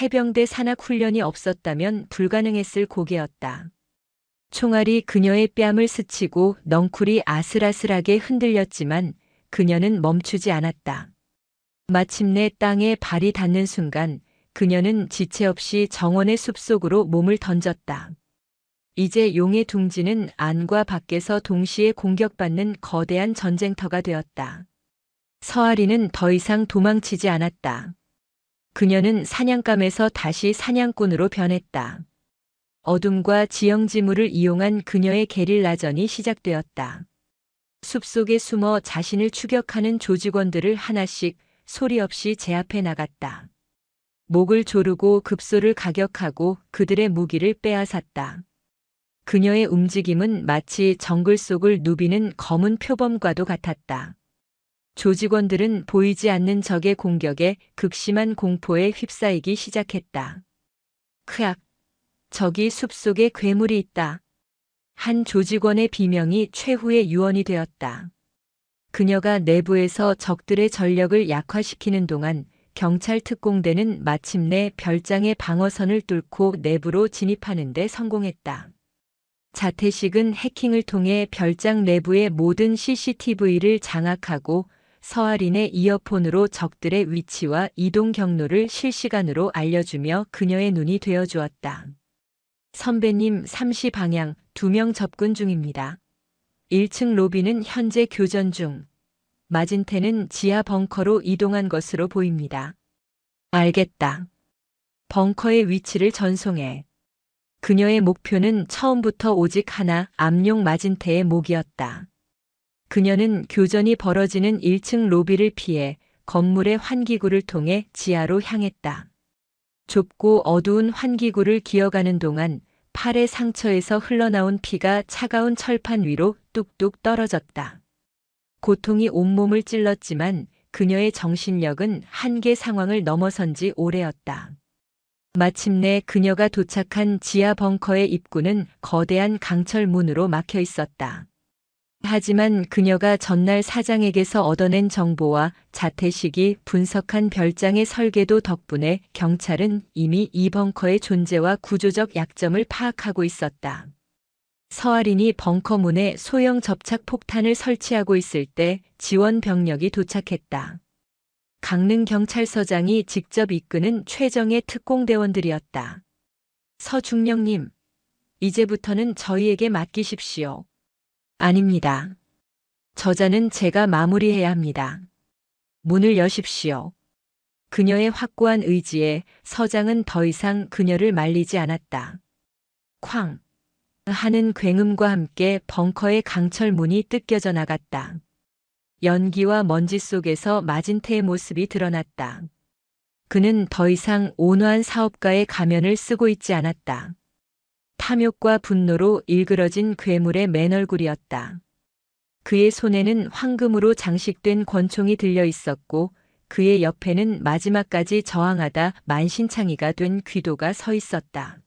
해병대 산악 훈련이 없었다면 불가능했을 고개였다. 총알이 그녀의 뺨을 스치고 넝쿨이 아슬아슬하게 흔들렸지만 그녀는 멈추지 않았다. 마침내 땅에 발이 닿는 순간 그녀는 지체 없이 정원의 숲속으로 몸을 던졌다. 이제 용의 둥지는 안과 밖에서 동시에 공격받는 거대한 전쟁터가 되었다. 서아리는 더 이상 도망치지 않았다. 그녀는 사냥감에서 다시 사냥꾼으로 변했다. 어둠과 지형지물을 이용한 그녀의 게릴라전이 시작되었다. 숲속에 숨어 자신을 추격하는 조직원들을 하나씩 소리 없이 제압해 나갔다. 목을 조르고 급소를 가격하고 그들의 무기를 빼앗았다. 그녀의 움직임은 마치 정글 속을 누비는 검은 표범과도 같았다. 조직원들은 보이지 않는 적의 공격에 극심한 공포에 휩싸이기 시작했다. 크악! 저기 숲속에 괴물이 있다. 한 조직원의 비명이 최후의 유언이 되었다. 그녀가 내부에서 적들의 전력을 약화시키는 동안 경찰 특공대는 마침내 별장의 방어선을 뚫고 내부로 진입하는 데 성공했다. 자태식은 해킹을 통해 별장 내부의 모든 CCTV를 장악하고 서아린의 이어폰으로 적들의 위치와 이동 경로를 실시간으로 알려주며 그녀의 눈이 되어주었다. 선배님 3시 방향 2명 접근 중입니다. 1층 로비는 현재 교전 중. 마진테는 지하 벙커로 이동한 것으로 보입니다. 알겠다. 벙커의 위치를 전송해. 그녀의 목표는 처음부터 오직 하나, 암용 마진테의 목이었다. 그녀는 교전이 벌어지는 1층 로비를 피해 건물의 환기구를 통해 지하로 향했다. 좁고 어두운 환기구를 기어가는 동안 팔의 상처에서 흘러나온 피가 차가운 철판 위로 뚝뚝 떨어졌다. 고통이 온몸을 찔렀지만 그녀의 정신력은 한계 상황을 넘어선 지 오래였다. 마침내 그녀가 도착한 지하 벙커의 입구는 거대한 강철 문으로 막혀 있었다. 하지만 그녀가 전날 사장에게서 얻어낸 정보와 자태식이 분석한 별장의 설계도 덕분에 경찰은 이미 이 벙커의 존재와 구조적 약점을 파악하고 있었다. 서아린이 벙커 문에 소형 접착 폭탄을 설치하고 있을 때 지원 병력이 도착했다. 강릉 경찰서장이 직접 이끄는 최정예 특공대원들이었다. 서중령님, 이제부터는 저희에게 맡기십시오. 아닙니다. 저자는 제가 마무리해야 합니다. 문을 여십시오. 그녀의 확고한 의지에 서장은 더 이상 그녀를 말리지 않았다. 쾅! 하는 굉음과 함께 벙커의 강철 문이 뜯겨져 나갔다. 연기와 먼지 속에서 마진테의 모습이 드러났다. 그는 더 이상 온화한 사업가의 가면을 쓰고 있지 않았다. 탐욕과 분노로 일그러진 괴물의 맨얼굴이었다. 그의 손에는 황금으로 장식된 권총이 들려 있었고 그의 옆에는 마지막까지 저항하다 만신창이가 된 귀도가 서 있었다.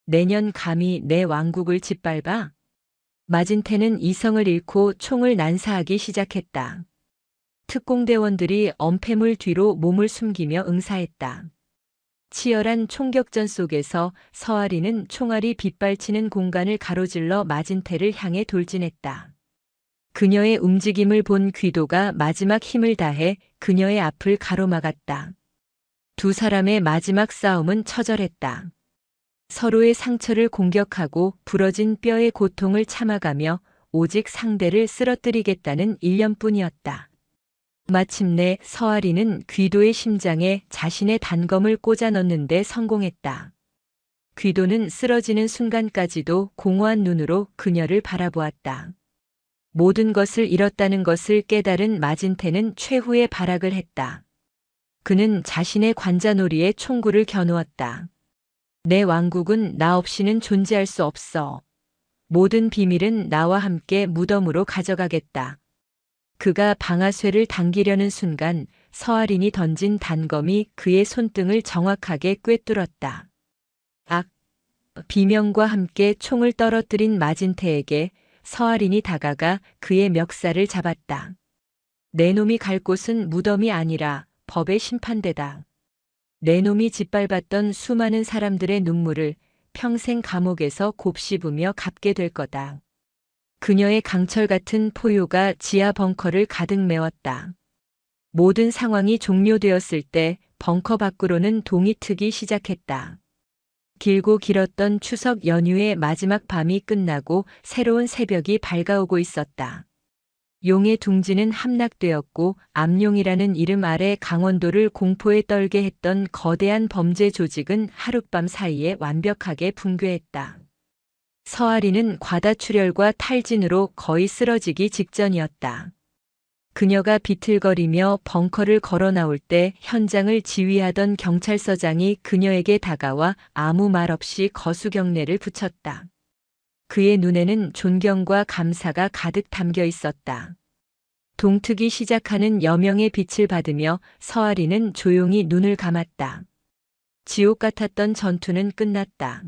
내년 감히 내 왕국을 짓밟아? 마진테는 이성을 잃고 총을 난사하기 시작했다. 특공대원들이 엄폐물 뒤로 몸을 숨기며 응사했다. 치열한 총격전 속에서 서아리는 총알이 빗발치는 공간을 가로질러 마진테를 향해 돌진했다. 그녀의 움직임을 본 귀도가 마지막 힘을 다해 그녀의 앞을 가로막았다. 두 사람의 마지막 싸움은 처절했다. 서로의 상처를 공격하고 부러진 뼈의 고통을 참아가며 오직 상대를 쓰러뜨리겠다는 일념뿐이었다. 마침내 서아리는 귀도의 심장에 자신의 단검을 꽂아 넣는 데 성공했다. 귀도는 쓰러지는 순간까지도 공허한 눈으로 그녀를 바라보았다. 모든 것을 잃었다는 것을 깨달은 마진테는 최후의 발악을 했다. 그는 자신의 관자놀이에 총구를 겨누었다. 내 왕국은 나 없이는 존재할 수 없어. 모든 비밀은 나와 함께 무덤으로 가져가겠다. 그가 방아쇠를 당기려는 순간 서아린이 던진 단검이 그의 손등을 정확하게 꿰뚫었다. 악! 비명과 함께 총을 떨어뜨린 마진테에게 서아린이 다가가 그의 멱살을 잡았다. 내 놈이 갈 곳은 무덤이 아니라 법의 심판대다. 내 놈이 짓밟았던 수많은 사람들의 눈물을 평생 감옥에서 곱씹으며 갚게 될 거다. 그녀의 강철 같은 포효가 지하 벙커를 가득 메웠다. 모든 상황이 종료되었을 때 벙커 밖으로는 동이 트기 시작했다. 길고 길었던 추석 연휴의 마지막 밤이 끝나고 새로운 새벽이 밝아오고 있었다. 용의 둥지는 함락되었고 암룡이라는 이름 아래 강원도를 공포에 떨게 했던 거대한 범죄 조직은 하룻밤 사이에 완벽하게 붕괴했다. 서아리는 과다출혈과 탈진으로 거의 쓰러지기 직전이었다. 그녀가 비틀거리며 벙커를 걸어 나올 때 현장을 지휘하던 경찰서장이 그녀에게 다가와 아무 말 없이 거수경례를 붙였다. 그의 눈에는 존경과 감사가 가득 담겨 있었다. 동트기 시작하는 여명의 빛을 받으며 서아리는 조용히 눈을 감았다. 지옥 같았던 전투는 끝났다.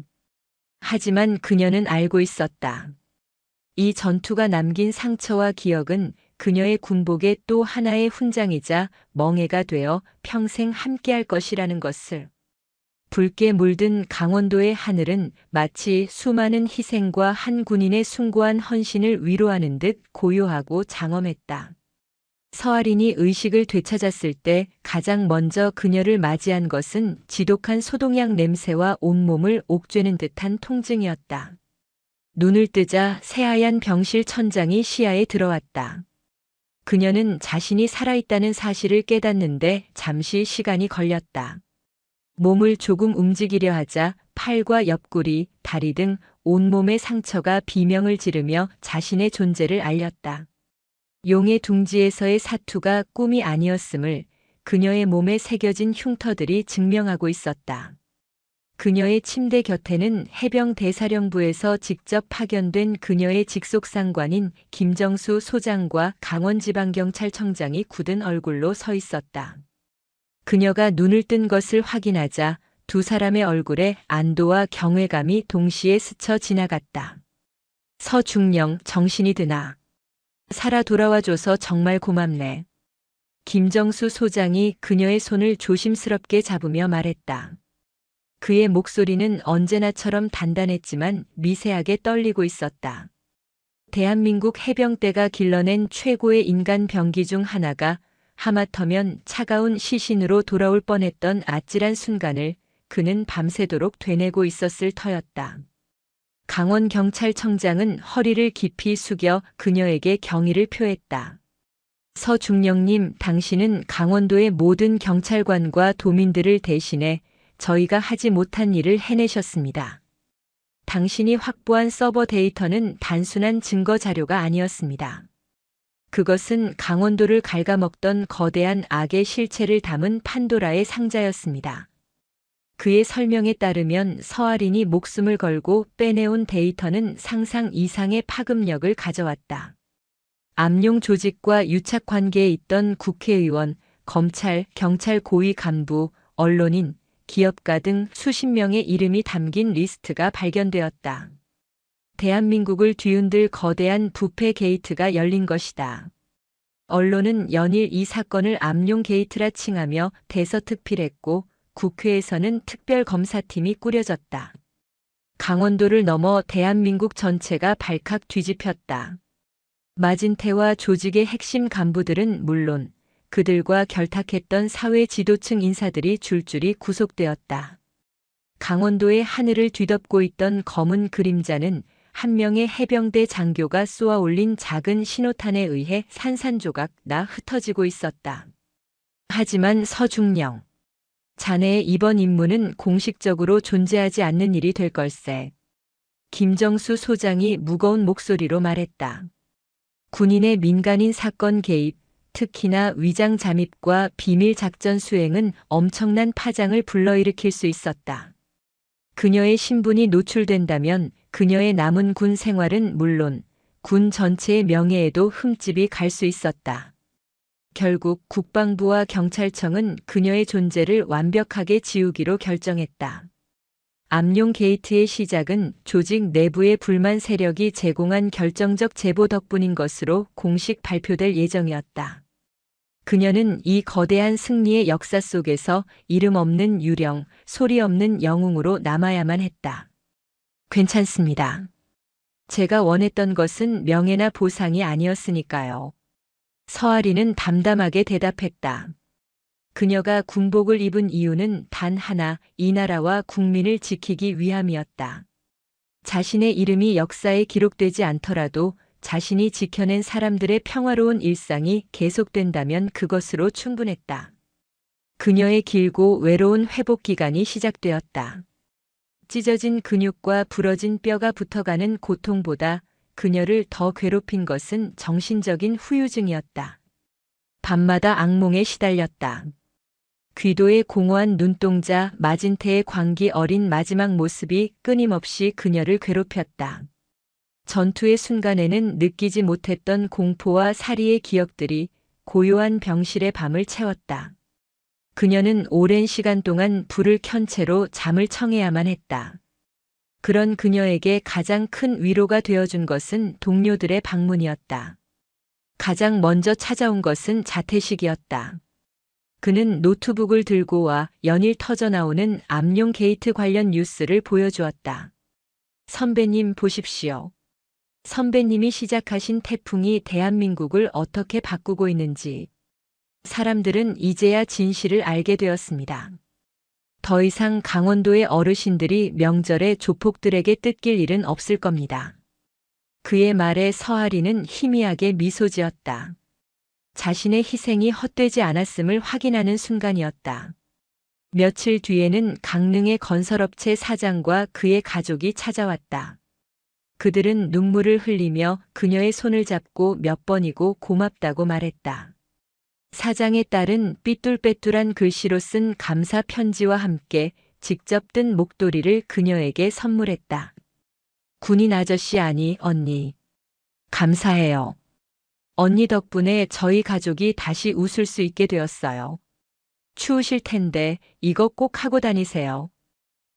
하지만 그녀는 알고 있었다. 이 전투가 남긴 상처와 기억은 그녀의 군복의 또 하나의 훈장이자 멍에가 되어 평생 함께할 것이라는 것을. 붉게 물든 강원도의 하늘은 마치 수많은 희생과 한 군인의 숭고한 헌신을 위로하는 듯 고요하고 장엄했다. 서아린이 의식을 되찾았을 때 가장 먼저 그녀를 맞이한 것은 지독한 소독약 냄새와 온몸을 옥죄는 듯한 통증이었다. 눈을 뜨자 새하얀 병실 천장이 시야에 들어왔다. 그녀는 자신이 살아있다는 사실을 깨닫는데 잠시 시간이 걸렸다. 몸을 조금 움직이려 하자 팔과 옆구리, 다리 등 온몸의 상처가 비명을 지르며 자신의 존재를 알렸다. 용의 둥지에서의 사투가 꿈이 아니었음을 그녀의 몸에 새겨진 흉터들이 증명하고 있었다. 그녀의 침대 곁에는 해병 대사령부에서 직접 파견된 그녀의 직속상관인 김정수 소장과 강원지방경찰청장이 굳은 얼굴로 서 있었다. 그녀가 눈을 뜬 것을 확인하자 두 사람의 얼굴에 안도와 경외감이 동시에 스쳐 지나갔다. 서중령, 정신이 드나. 살아 돌아와줘서 정말 고맙네. 김정수 소장이 그녀의 손을 조심스럽게 잡으며 말했다. 그의 목소리는 언제나처럼 단단했지만 미세하게 떨리고 있었다. 대한민국 해병대가 길러낸 최고의 인간 병기 중 하나가 하마터면 차가운 시신으로 돌아올 뻔했던 아찔한 순간을 그는 밤새도록 되뇌고 있었을 터였다. 강원경찰청장은 허리를 깊이 숙여 그녀에게 경의를 표했다. 서중령님, 당신은 강원도의 모든 경찰관과 도민들을 대신해 저희가 하지 못한 일을 해내셨습니다. 당신이 확보한 서버 데이터는 단순한 증거 자료가 아니었습니다. 그것은 강원도를 갉아먹던 거대한 악의 실체를 담은 판도라의 상자였습니다. 그의 설명에 따르면 서아린이 목숨을 걸고 빼내온 데이터는 상상 이상의 파급력을 가져왔다. 암룡 조직과 유착 관계에 있던 국회의원, 검찰, 경찰 고위 간부, 언론인, 기업가 등 수십 명의 이름이 담긴 리스트가 발견되었다. 대한민국을 뒤흔들 거대한 부패 게이트가 열린 것이다. 언론은 연일 이 사건을 암룡 게이트라 칭하며 대서특필했고 국회에서는 특별검사팀이 꾸려졌다. 강원도를 넘어 대한민국 전체가 발칵 뒤집혔다. 마진태와 조직의 핵심 간부들은 물론 그들과 결탁했던 사회 지도층 인사들이 줄줄이 구속되었다. 강원도의 하늘을 뒤덮고 있던 검은 그림자는 한 명의 해병대 장교가 쏘아 올린 작은 신호탄에 의해 산산조각 나 흩어지고 있었다. 하지만 서중령, 자네의 이번 임무는 공식적으로 존재하지 않는 일이 될 걸세. 김정수 소장이 무거운 목소리로 말했다. 군인의 민간인 사건 개입, 특히나 위장 잠입과 비밀 작전 수행은 엄청난 파장을 불러일으킬 수 있었다. 그녀의 신분이 노출된다면 그녀의 남은 군 생활은 물론 군 전체의 명예에도 흠집이 갈 수 있었다. 결국 국방부와 경찰청은 그녀의 존재를 완벽하게 지우기로 결정했다. 암룡 게이트의 시작은 조직 내부의 불만 세력이 제공한 결정적 제보 덕분인 것으로 공식 발표될 예정이었다. 그녀는 이 거대한 승리의 역사 속에서 이름 없는 유령, 소리 없는 영웅으로 남아야만 했다. 괜찮습니다. 제가 원했던 것은 명예나 보상이 아니었으니까요. 서아리는 담담하게 대답했다. 그녀가 군복을 입은 이유는 단 하나, 이 나라와 국민을 지키기 위함이었다. 자신의 이름이 역사에 기록되지 않더라도 자신이 지켜낸 사람들의 평화로운 일상이 계속된다면 그것으로 충분했다. 그녀의 길고 외로운 회복 기간이 시작되었다. 찢어진 근육과 부러진 뼈가 붙어가는 고통보다 그녀를 더 괴롭힌 것은 정신적인 후유증이었다. 밤마다 악몽에 시달렸다. 귀도의 공허한 눈동자, 마진테의 광기 어린 마지막 모습이 끊임없이 그녀를 괴롭혔다. 전투의 순간에는 느끼지 못했던 공포와 살이의 기억들이 고요한 병실의 밤을 채웠다. 그녀는 오랜 시간 동안 불을 켠 채로 잠을 청해야만 했다. 그런 그녀에게 가장 큰 위로가 되어준 것은 동료들의 방문이었다. 가장 먼저 찾아온 것은 자태식이었다. 그는 노트북을 들고 와 연일 터져나오는 암용 게이트 관련 뉴스를 보여주었다. 선배님 보십시오. 선배님이 시작하신 태풍이 대한민국을 어떻게 바꾸고 있는지. 사람들은 이제야 진실을 알게 되었습니다. 더 이상 강원도의 어르신들이 명절에 조폭들에게 뜯길 일은 없을 겁니다. 그의 말에 서아리는 희미하게 미소 지었다. 자신의 희생이 헛되지 않았음을 확인하는 순간이었다. 며칠 뒤에는 강릉의 건설업체 사장과 그의 가족이 찾아왔다. 그들은 눈물을 흘리며 그녀의 손을 잡고 몇 번이고 고맙다고 말했다. 사장의 딸은 삐뚤빼뚤한 글씨로 쓴 감사 편지와 함께 직접 뜬 목도리를 그녀에게 선물했다. 군인 아저씨 아니 언니. 감사해요. 언니 덕분에 저희 가족이 다시 웃을 수 있게 되었어요. 추우실 텐데 이거 꼭 하고 다니세요.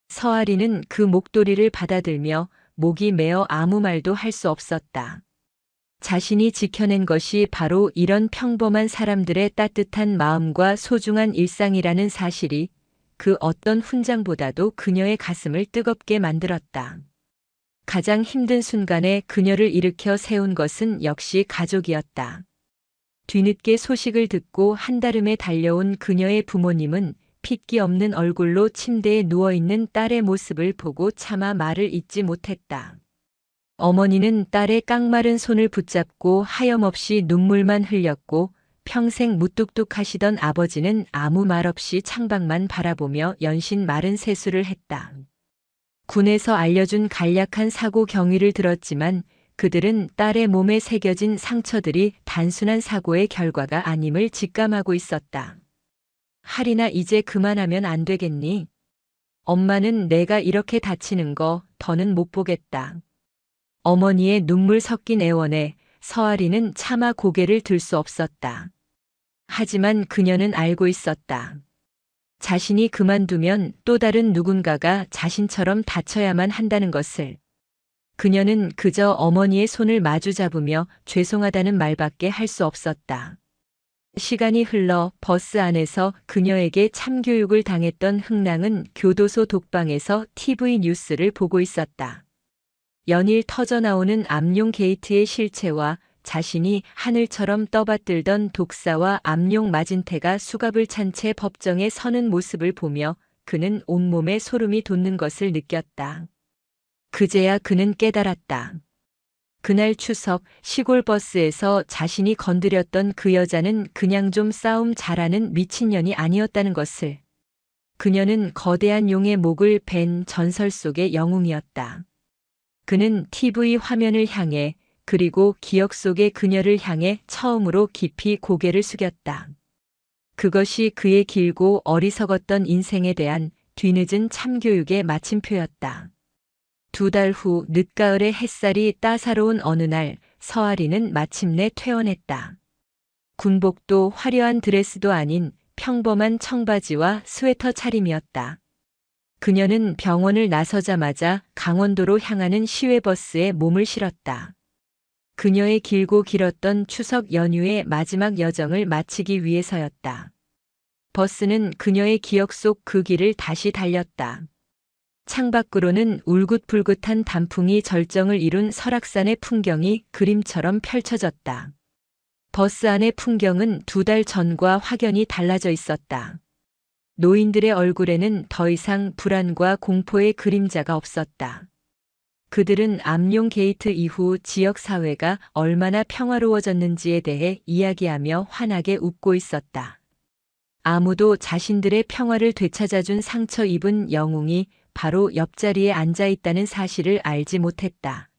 서아리는 그 목도리를 받아들며 목이 메어 아무 말도 할 수 없었다. 자신이 지켜낸 것이 바로 이런 평범한 사람들의 따뜻한 마음과 소중한 일상이라는 사실이 그 어떤 훈장보다도 그녀의 가슴을 뜨겁게 만들었다. 가장 힘든 순간에 그녀를 일으켜 세운 것은 역시 가족이었다. 뒤늦게 소식을 듣고 한달음에 달려온 그녀의 부모님은 핏기 없는 얼굴로 침대에 누워있는 딸의 모습을 보고 차마 말을 잇지 못했다. 어머니는 딸의 깡마른 손을 붙잡고 하염없이 눈물만 흘렸고 평생 무뚝뚝하시던 아버지는 아무 말 없이 창밖만 바라보며 연신 마른 세수를 했다. 군에서 알려준 간략한 사고 경위를 들었지만 그들은 딸의 몸에 새겨진 상처들이 단순한 사고의 결과가 아님을 직감하고 있었다. 할인아 이제 그만하면 안 되겠니? 엄마는 내가 이렇게 다치는 거 더는 못 보겠다. 어머니의 눈물 섞인 애원에 서아리는 차마 고개를 들 수 없었다. 하지만 그녀는 알고 있었다. 자신이 그만두면 또 다른 누군가가 자신처럼 다쳐야만 한다는 것을. 그녀는 그저 어머니의 손을 마주 잡으며 죄송하다는 말밖에 할 수 없었다. 시간이 흘러 버스 안에서 그녀에게 참교육을 당했던 흥랑은 교도소 독방에서 TV 뉴스를 보고 있었다. 연일 터져나오는 암용 게이트의 실체와 자신이 하늘처럼 떠받들던 독사와 암용 마진테가 수갑을 찬 채 법정에 서는 모습을 보며 그는 온몸에 소름이 돋는 것을 느꼈다. 그제야 그는 깨달았다. 그날 추석 시골 버스에서 자신이 건드렸던 그 여자는 그냥 좀 싸움 잘하는 미친년이 아니었다는 것을. 그녀는 거대한 용의 목을 벤 전설 속의 영웅이었다. 그는 TV 화면을 향해 그리고 기억 속의 그녀를 향해 처음으로 깊이 고개를 숙였다. 그것이 그의 길고 어리석었던 인생에 대한 뒤늦은 참교육의 마침표였다. 2달 후 늦가을의 햇살이 따사로운 어느 날 서아리는 마침내 퇴원했다. 군복도 화려한 드레스도 아닌 평범한 청바지와 스웨터 차림이었다. 그녀는 병원을 나서자마자 강원도로 향하는 시외버스에 몸을 실었다. 그녀의 길고 길었던 추석 연휴의 마지막 여정을 마치기 위해서였다. 버스는 그녀의 기억 속 그 길을 다시 달렸다. 창밖으로는 울긋불긋한 단풍이 절정을 이룬 설악산의 풍경이 그림처럼 펼쳐졌다. 버스 안의 풍경은 2달 전과 확연히 달라져 있었다. 노인들의 얼굴에는 더 이상 불안과 공포의 그림자가 없었다. 그들은 암용 게이트 이후 지역 사회가 얼마나 평화로워졌는지에 대해 이야기하며 환하게 웃고 있었다. 아무도 자신들의 평화를 되찾아준 상처 입은 영웅이 바로 옆자리에 앉아 있다는 사실을 알지 못했다.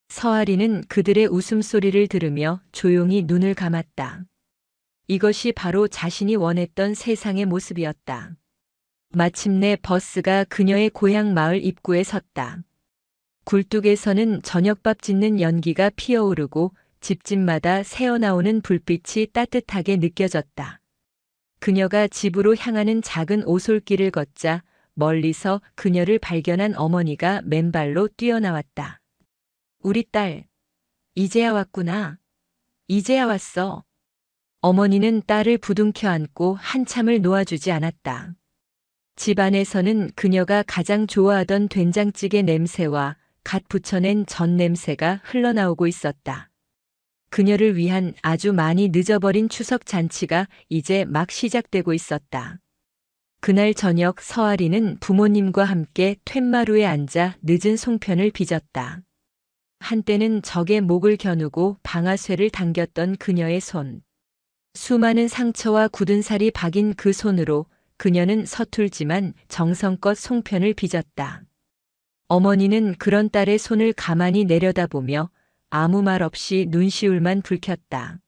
서아리는 그들의 웃음소리를 들으며 조용히 눈을 감았다. 이것이 바로 자신이 원했던 세상의 모습이었다. 마침내 버스가 그녀의 고향 마을 입구에 섰다. 굴뚝에서는 저녁밥 짓는 연기가 피어오르고 집집마다 새어나오는 불빛이 따뜻하게 느껴졌다. 그녀가 집으로 향하는 작은 오솔길을 걷자 멀리서 그녀를 발견한 어머니가 맨발로 뛰어나왔다. 우리 딸, 이제야 왔구나. 이제야 왔어. 어머니는 딸을 부둥켜 안고 한참을 놓아주지 않았다. 집 안에서는 그녀가 가장 좋아하던 된장찌개 냄새와 갓 부쳐낸 전 냄새가 흘러나오고 있었다. 그녀를 위한 아주 많이 늦어버린 추석 잔치가 이제 막 시작되고 있었다. 그날 저녁 서아리는 부모님과 함께 툇마루에 앉아 늦은 송편을 빚었다. 한때는 적의 목을 겨누고 방아쇠를 당겼던 그녀의 손. 수많은 상처와 굳은 살이 박인 그 손으로 그녀는 서툴지만 정성껏 송편을 빚었다. 어머니는 그런 딸의 손을 가만히 내려다보며 아무 말 없이 눈시울만 붉혔다.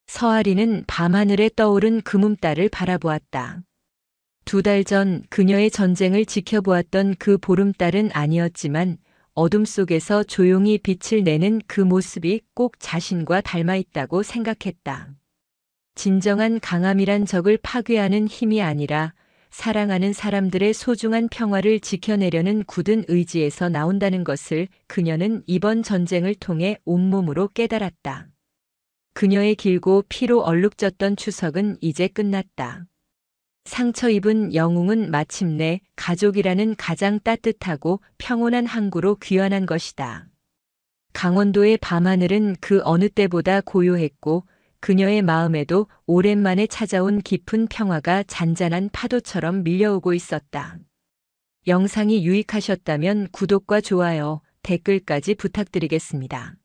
서아리는 밤하늘에 떠오른 금음달을 바라보았다. 2달 전 그녀의 전쟁을 지켜보았던 그 보름달은 아니었지만 어둠 속에서 조용히 빛을 내는 그 모습이 꼭 자신과 닮아 있다고 생각했다. 진정한 강함이란 적을 파괴하는 힘이 아니라 사랑하는 사람들의 소중한 평화를 지켜내려는 굳은 의지에서 나온다는 것을 그녀는 이번 전쟁을 통해 온몸으로 깨달았다. 그녀의 길고 피로 얼룩졌던 추석은 이제 끝났다. 상처 입은 영웅은 마침내 가족이라는 가장 따뜻하고 평온한 항구로 귀환한 것이다. 강원도의 밤하늘은 그 어느 때보다 고요했고 그녀의 마음에도 오랜만에 찾아온 깊은 평화가 잔잔한 파도처럼 밀려오고 있었다. 영상이 유익하셨다면 구독과 좋아요, 댓글까지 부탁드리겠습니다.